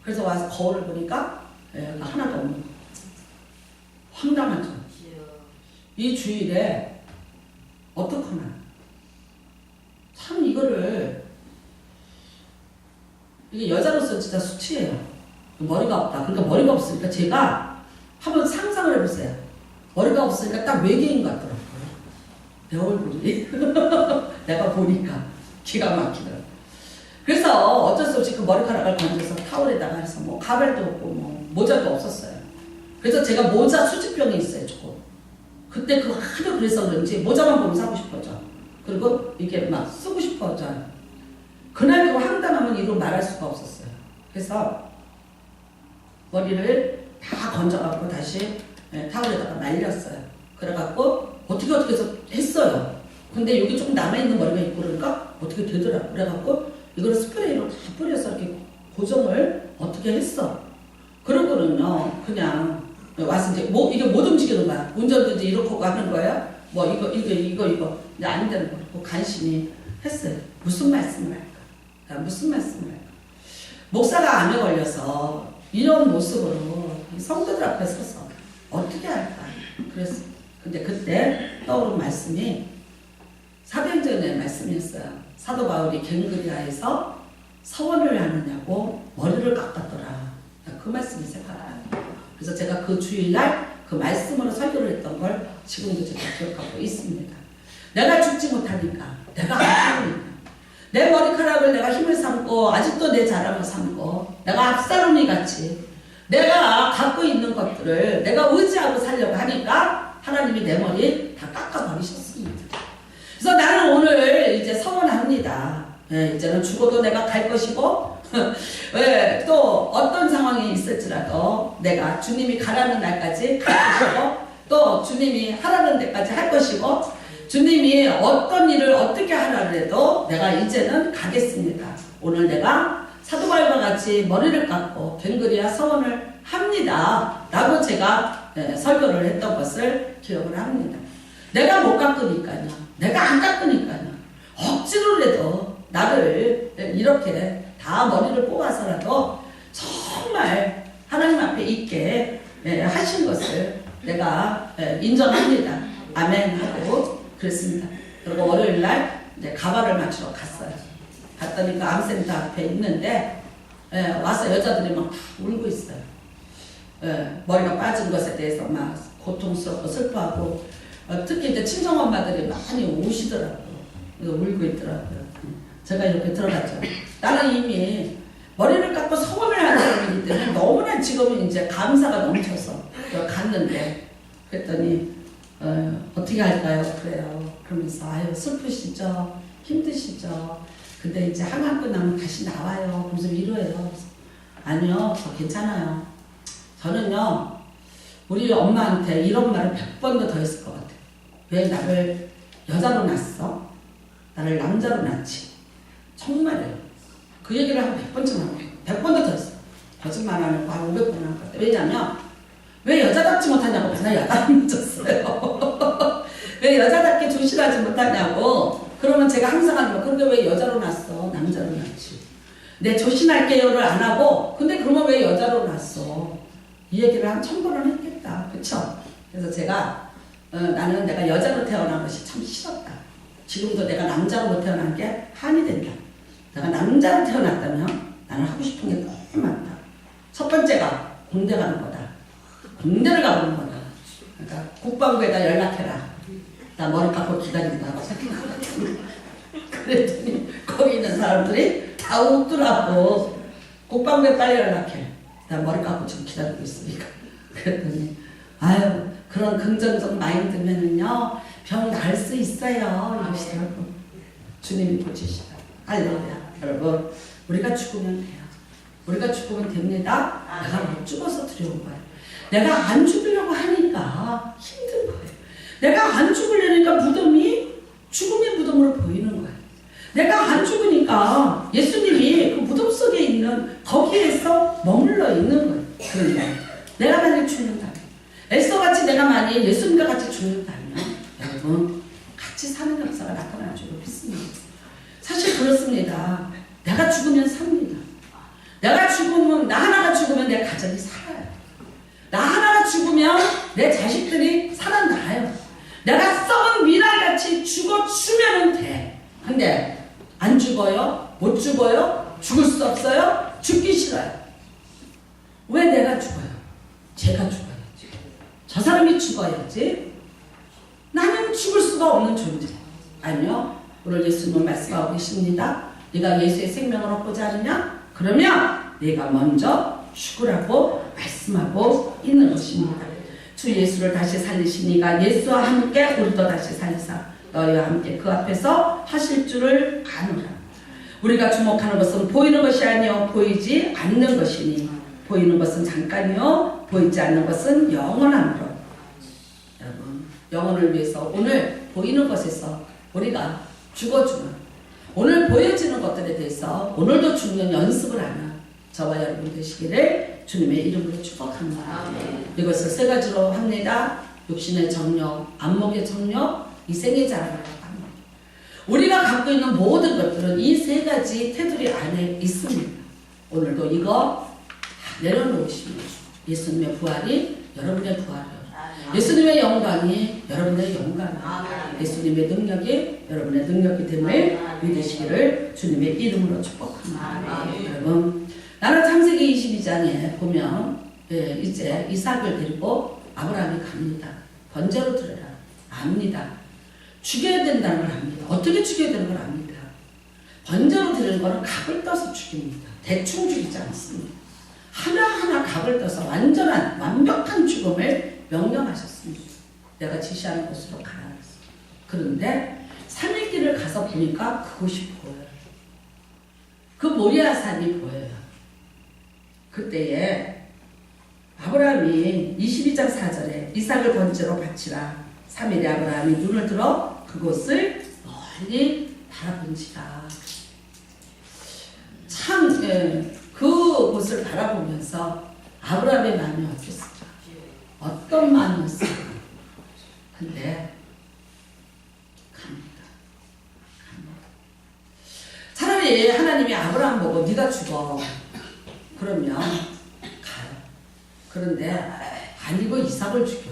그래서 와서 거울을 보니까 하나도 없는 거. 황당하죠. 이 주일에 어떡하나. 참 이거를 이게 여자로서 진짜 수치예요. 머리가 없다. 그러니까 머리가 없으니까 제가 한번 상상을 해보세요. 머리가 없으니까 딱 외계인 같더라고요. 내 얼굴이. 내가 보니까 기가 막히더라고요. 그래서 어쩔 수 없이 그 머리카락을 건져서 타올에다가 해서 뭐 가발도 없고 뭐 모자도 없었어요. 그래서 제가 모자 수집병이 있어요, 조금. 그때 그 하도 그래서 그런지 모자만 보면 사고 싶어져. 그리고 이게 막 쓰고 싶어져. 그날 그 황당함은 이루 말할 수가 없었어요. 그래서 머리를 다 건져갖고 다시 타올에다가 말렸어요. 그래갖고 어떻게 해서 했어요. 근데 여기 조금 남아있는 머리가 있고 그러니까 어떻게 되더라고. 그래갖고 이걸 스프레이로 다 뿌려서 이렇게 고정을 어떻게 했어. 그러고는요, 그냥 와서 이제 이게 못 움직이는 거야. 운전도 이제 이렇게 하는 거예요. 뭐 이거. 근데 안 되는 거야. 그 간신히 했어요. 무슨 말씀을 할까? 무슨 말씀을 할까? 목사가 암에 걸려서 이런 모습으로 성도들 앞에 서서 어떻게 할까? 그래서 근데 그때 떠오른 말씀이 사도행전의 말씀이었어요. 사도 바울이 갱그리아에서 서원을 하느냐고 머리를 깎았더라. 그 말씀이 생각나요. 그래서 제가 그 주일날 그 말씀으로 설교를 했던 걸 지금도 제가 기억하고 있습니다. 내가 죽지 못하니까, 내가 안 죽으니까, 내 머리카락을 내가 힘을 삼고 아직도 내 자랑을 삼고 내가 압살롬이 같이 내가 갖고 있는 것들을 내가 의지하고 살려고 하니까 하나님이 내 머리 다 깎아버리셨습니다. 그래서 나는 오늘 이제 서원합니다. 이제는 죽어도 내가 갈 것이고 또 어떤 상황이 있을지라도 내가 주님이 가라는 날까지 갈 것이고 또 주님이 하라는 데까지 할 것이고 주님이 어떤 일을 어떻게 하라 해도 내가 이제는 가겠습니다. 오늘 내가 사도바울과 같이 머리를 깎고 갱그리와 서원을 합니다. 라고 제가 설교를 했던 것을 기억을 합니다. 내가 못 깎으니까요. 내가 안 깎으니까요. 억지로라도 나를 이렇게 다 머리를 뽑아서라도 정말 하나님 앞에 있게 하신 것을 내가 인정합니다. 아멘 하고 그랬습니다. 그리고 월요일날 가발을 맞추러 갔어요. 갔더니 그 암센터 앞에 있는데 와서 여자들이 막 울고 있어요. 머리가 빠진 것에 대해서 막 고통스럽고 슬퍼하고 특히 이제 친정엄마들이 많이 우시더라고요. 울고 있더라고요. 제가 이렇게 들어갔죠. 나는 이미 머리를 깎고 서원을 하는 일이기 때문에 너무나 지금은 이제 감사가 넘쳐서 갔는데 그랬더니 어떻게 할까요? 그래요. 그러면서 아유 슬프시죠? 힘드시죠? 근데 이제 한강 끝나면 다시 나와요. 그래서 위로해요. 아니요, 저 괜찮아요. 저는요, 우리 엄마한테 이런 말을 100번도 더 했을 것 같아요. 왜 나를 여자로 낳았어? 나를 남자로 낳지? 정말이에요. 그 얘기를 한 100번쯤 하고 100번도 더 했어요. 거짓말 안 하고 한 500번 한 것 같아요. 왜냐면 왜 여자답지 못하냐고 맨날 야단을 맞았어요. 왜 여자답게 조신하지 못하냐고. 그러면 제가 항상 하는 거, 근데 왜 여자로 낳았어? 남자로 낳지. 내 조신할게요를 안 하고, 근데 그러면 왜 여자로 낳았어? 이 얘기를 한 1000번은 했겠다. 그쵸? 그래서 제가 나는 내가 여자로 태어난 것이 참 싫었다. 지금도 내가 남자로 못 태어난 게 한이 된다. 내가 남자로 태어났다면 나는 하고 싶은 게 너무 많다. 첫 번째가 군대 가는 거다. 군대를 가보는 거다. 그러니까 국방부에다 연락해라. 나 머리 깎고 기다린다고 생각하거든. 그랬더니 거기 있는 사람들이 다 웃더라고. 국방부에 빨리 연락해. 나 머리 깎고 지금 기다리고 있으니까. 그랬더니 아유 그런 긍정적 마인드면은요 병 나을 수 있어요 이러시더라고. 주님이 보시시다. 할렐루야. 여러분 우리가 죽으면 돼요. 우리가 죽으면 됩니다. 내가 못 죽어서 두려운 거예요. 내가 안 죽으려고 하니까 힘든 거예요. 내가 안 죽으려니까 무덤이 죽음의 무덤으로 보이는 거예요. 내가 안 죽으니까 예수님이 그 무덤 속에 있는 거기에서 머물러 있는 거예요. 그런데 내가 만약 죽는다면 에스더같이 내가 만약 예수님과 같이 죽는다면 여러분 같이 사는 역사가 나타날 줄로 믿습니다. 사실 그렇습니다. 내가 죽으면 삽니다. 내가 죽으면 나 하나가 죽으면 내 가정이 살아요. 나 하나가 죽으면 내 자식들이 살아나요. 내가 썩은 미랄같이 죽어주면 돼. 근데 안 죽어요? 못 죽어요? 죽을 수 없어요? 죽기 싫어요. 왜 내가 죽어요? 제가 죽어야지. 저 사람이 죽어야지. 나는 죽을 수가 없는 존재. 아니요. 오늘 예수님은 말씀하고 계십니다. 네가 예수의 생명을 얻고자 하느냐? 그러면 네가 먼저 죽으라고 말씀하고 있는 것입니다. 주 예수를 다시 살리시니가 예수와 함께 우리도 다시 살리사 너희와 함께 그 앞에서 하실 줄을 아노라. 우리가 주목하는 것은 보이는 것이 아니요 보이지 않는 것이니 보이는 것은 잠깐이요 보이지 않는 것은 영원함으로. 여러분 영혼을 위해서 오늘 보이는 것에서 우리가 죽어주는 오늘 보여지는 것들에 대해서 오늘도 죽는 연습을 하는 저와 여러분 되시기를 주님의 이름으로 축복합니다. 이것을 세 가지로 합니다. 육신의 정욕, 안목의 정욕, 이생의 자랑을 합니다. 우리가 갖고 있는 모든 것들은 이 세 가지 테두리 안에 있습니다. 오늘도 이거 내려놓으시면 예수님의 부활이 여러분의 부활이요. 예수님의 영광이 여러분의 영광이요. 예수님의 능력이 여러분의 능력이 됨을 믿으시기를 주님의 이름으로 축복합니다. 여러분 나는 창세기 22장에 보면 이제 이삭을 데리고 아브라함이 갑니다. 번제로 드려라. 압니다. 죽여야 된다는 걸 압니다. 어떻게 죽여야 되는 걸 압니다. 번제로 드리는 거는 각을 떠서 죽입니다. 대충 죽이지 않습니다. 하나하나 각을 떠서 완벽한 죽음을 명령하셨습니다. 내가 지시하는 곳으로 가라. 그런데 3일 길을 가서 보니까 그곳이 보여요. 그 모리아산이 보여요. 그때에 아브라함이 22장 4절에 이삭을 번제로 바치라. 3일에 아브라함이 눈을 들어 그곳을 멀리 바라본지라. 참 그곳을 바라보면서 아브라함의 마음이 어땠을까? 어떤 마음이었을까? 근데 갑니다. 차라리 하나님이 아브라함 보고 네가 죽어 그러면 가요. 그런데 아니고 이삭을 죽여.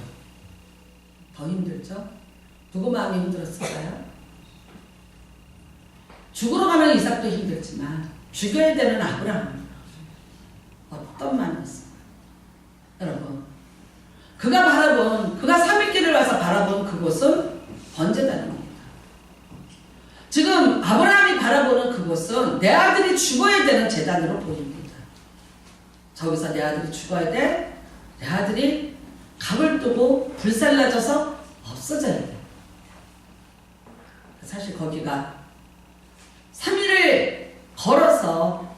더 힘들죠? 누구 마음이 힘들었을까요? 죽으러 가면 이삭도 힘들지만 죽여야 되는 아브라함 어떤 마음이었을까요? 여러분, 그가 3일길을 와서 바라본 그곳은 번제단입니다. 지금 아브라함이 바라보는 그곳은 내 아들이 죽어야 되는 제단으로 보입니다. 저기서 내 아들이 죽어야 돼. 내 아들이 갑을 두고 불살라져서 없어져야 돼. 사실 거기가 3일을 걸어서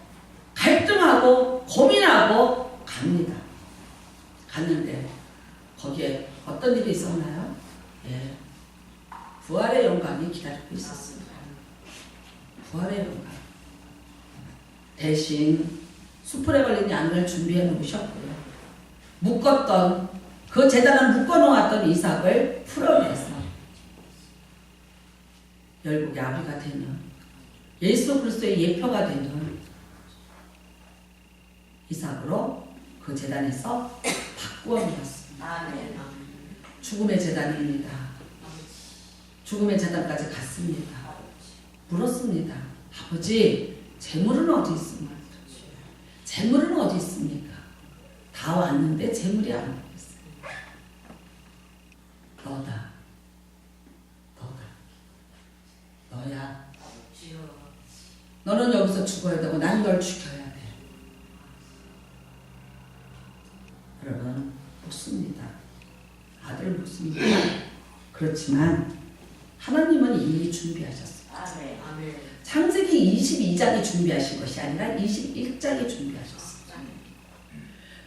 갈등하고 고민하고 갑니다. 갔는데 거기에 어떤 일이 있었나요? 예, 부활의 영광이 기다리고 있었습니다. 부활의 영광. 대신 수풀에 걸린 양을 준비해 놓으셨고요. 묶었던 그 제단을 묶어놓았던 이삭을 풀어내서 열국의 아비가 되는 예수 그리스도의 예표가 되는 이삭으로 그 제단에서 바꾸어 놓았습니다. 죽음의 제단입니다. 죽음의 제단까지 갔습니다. 물었습니다. 아버지, 재물은 어디 있습니까? 재물은 어디 있습니까? 다 왔는데 재물이 안 보였어요. 너다. 너야. 너는 여기서 죽어야 되고 난 널 죽여야 돼. 여러분, 묻습니다. 아들 묻습니다. 그렇지만 하나님은 이미 준비하셨어요. 창세기 22장이 준비하신 것이 아니라 21장이 준비하셨어요.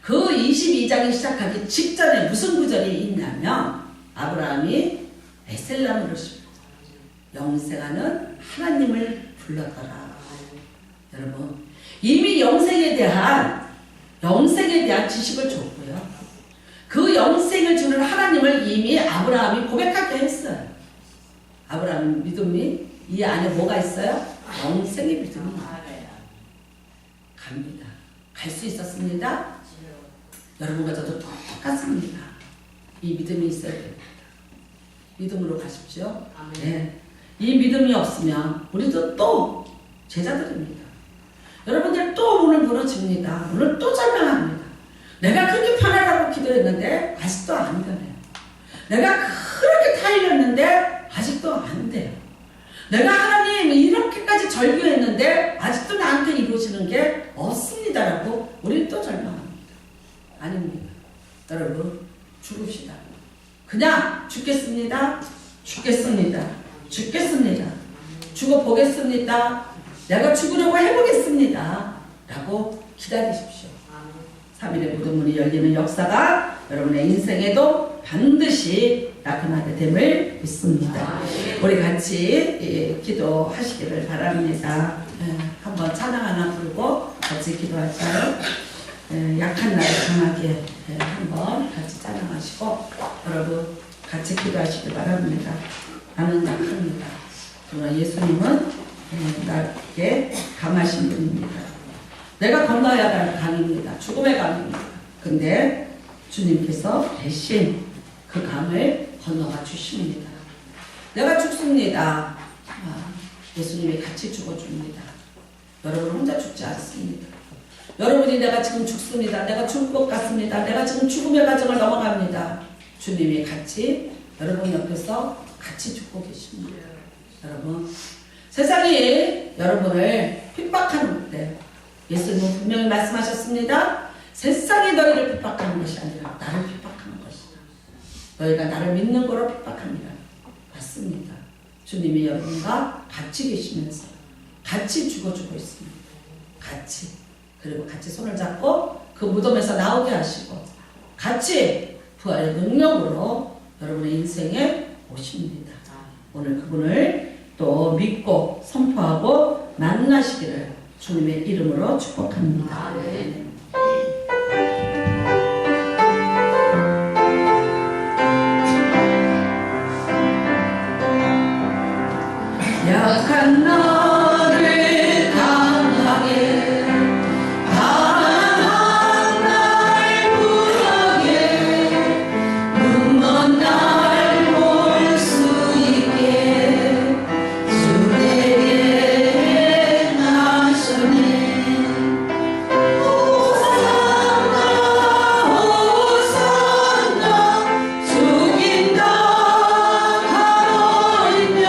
그 22장이 시작하기 직전에 무슨 구절이 있냐면 아브라함이 에셀람으로 영생하는 하나님을 불렀더라. 여러분, 이미 영생에 대한 지식을 줬고요. 그 영생을 주는 하나님을 이미 아브라함이 고백하게 했어요. 아브라함 믿음이 이 안에 뭐가 있어요? 영생의 믿음이 갑니다. 갈 수 있었습니다. 여러분과 저도 똑같습니다. 이 믿음이 있어야 됩니다. 믿음으로 가십시오. 네. 이 믿음이 없으면 우리도 또 제자들입니다. 여러분들 또 오늘 무너집니다. 오늘 또 절망합니다. 내가 그렇게 편하라고 기도했는데 아직도 안 되네요. 내가 그렇게 타일렸는데 아직도 안 돼요. 내가 하나님 이렇게까지 절규했는데 아직도 나한테 이루어지는 게 없습니다라고 우리는 또 절망합니다. 아닙니다. 여러분, 죽읍시다. 그냥 죽겠습니다. 죽어보겠습니다. 내가 죽으려고 해보겠습니다. 라고 기다리십시오. 3일의 모든 문이 열리는 역사가 여러분의 인생에도 반드시 나타나게 됨을 믿습니다. 우리 같이 기도하시기를 바랍니다. 한번 찬양 하나 부르고 같이 기도할까요? 약한 나를 강하게 한번 같이 찬양하시고 여러분 같이 기도하시길 바랍니다. 나는 약합니다. 그러나 예수님은 나에게 강하신 분입니다. 내가 건너야 할 강입니다. 죽음의 강입니다. 근데 주님께서 대신 그 강을 건너가 주십니다. 내가 죽습니다. 예수님이 같이 죽어줍니다. 여러분 혼자 죽지 않습니다. 여러분이 내가 지금 죽습니다. 내가 죽을 것 같습니다. 내가 지금 죽음의 과정을 넘어갑니다. 주님이 같이 여러분 옆에서 같이 죽고 계십니다. 여러분, 세상이 여러분을 핍박하는 때 예수님은 분명히 말씀하셨습니다. 세상이 너희를 핍박하는 것이 아니라 나를 핍박하는 것이다. 너희가 나를 믿는 거로 핍박합니다. 맞습니다. 주님이 여러분과 같이 계시면서 같이 죽어주고 있습니다. 같이. 그리고 같이 손을 잡고 그 무덤에서 나오게 하시고 같이 부활의 능력으로 여러분의 인생에 오십니다. 오늘 그분을 또 믿고 선포하고 만나시기를 주님의 이름으로 축복합니다. 약한 나를 강하게 강한 날 무하게 눈먼 날 볼 수 있게 주 내게 나셨네. 호산나 호산나 죽인다 하노이며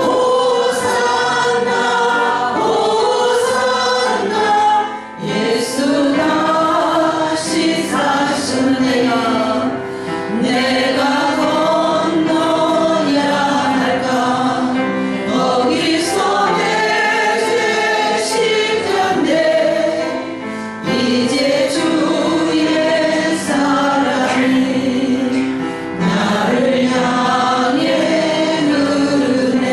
호산나 호산나 예수 다시 사셨네요. 내가 건너야 할까 거기서 내 죄 씻겼네. 이제 주의 사랑이 나를 향해 흐르네.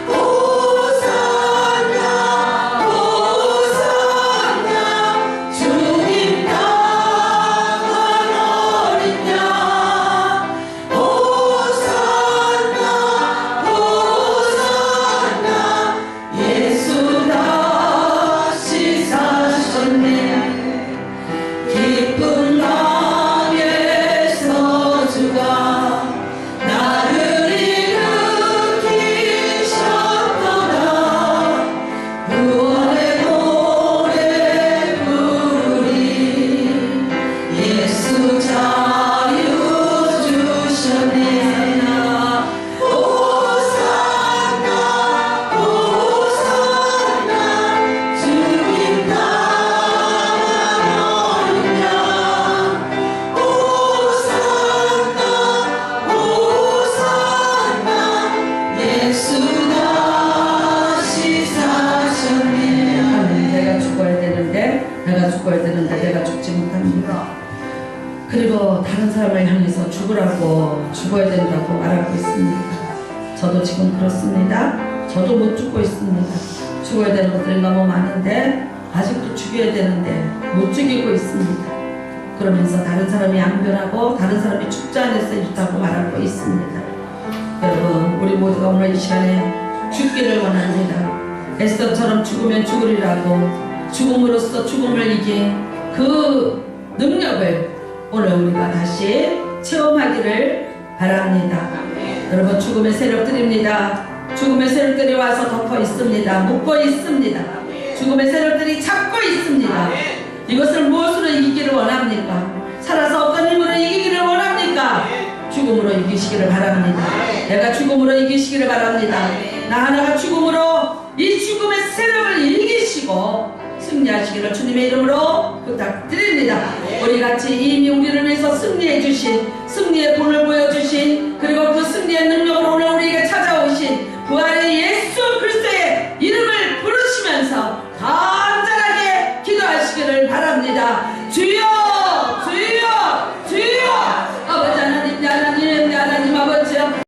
호산나 호산나 주님 땅은 어리냐. 호산나 호산나 예수 다시 사셨네. 깊은 밤에서 주가 나를 일으키셨도다. 구원의 노래 부르리. 예수 자유 주셨네. 호산나 호산나 주님 땅은 어리냐. 호산나 호산나 예수 다시 사셨네. 내가 죽어야 되는데 내가 죽지 못합니다. 그리고 다른 사람을 향해서 죽어야 된다고 말하고 있습니다. 저도 지금 그렇습니다. 저도 못 죽고 있습니다. 죽어야 되는 것들이 너무 많은데 아직도 죽여야 되는데 못 죽이고 있습니다. 그러면서 다른 사람이 안 변하고 다른 사람이 죽지 않아서 있다고 말하고 있습니다. 여러분, 우리 모두가 오늘 이 시간에 죽기를 원합니다. 에스더처럼 죽으면 죽으리라고 죽음으로써 죽음을 이긴 그 능력을 오늘 우리가 다시 체험하기를 바랍니다. 여러분, 죽음의 세력들입니다. 죽음의 세력들이 와서 덮어 있습니다. 묶고 있습니다. 죽음의 세력들이 잡고 있습니다. 이것을 무엇으로 이기기를 원합니까? 살아서 어떤 힘으로 이기기를 원합니까? 죽음으로 이기시기를 바랍니다. 내가 죽음으로 이기시기를 바랍니다. 나 하나가 죽음으로 이 죽음의 세력을 이기시고 승리하시기를 주님의 이름으로 부탁드립니다. 우리 같이 이미 우리를 위해서 승리해 주신 승리의 본을 보여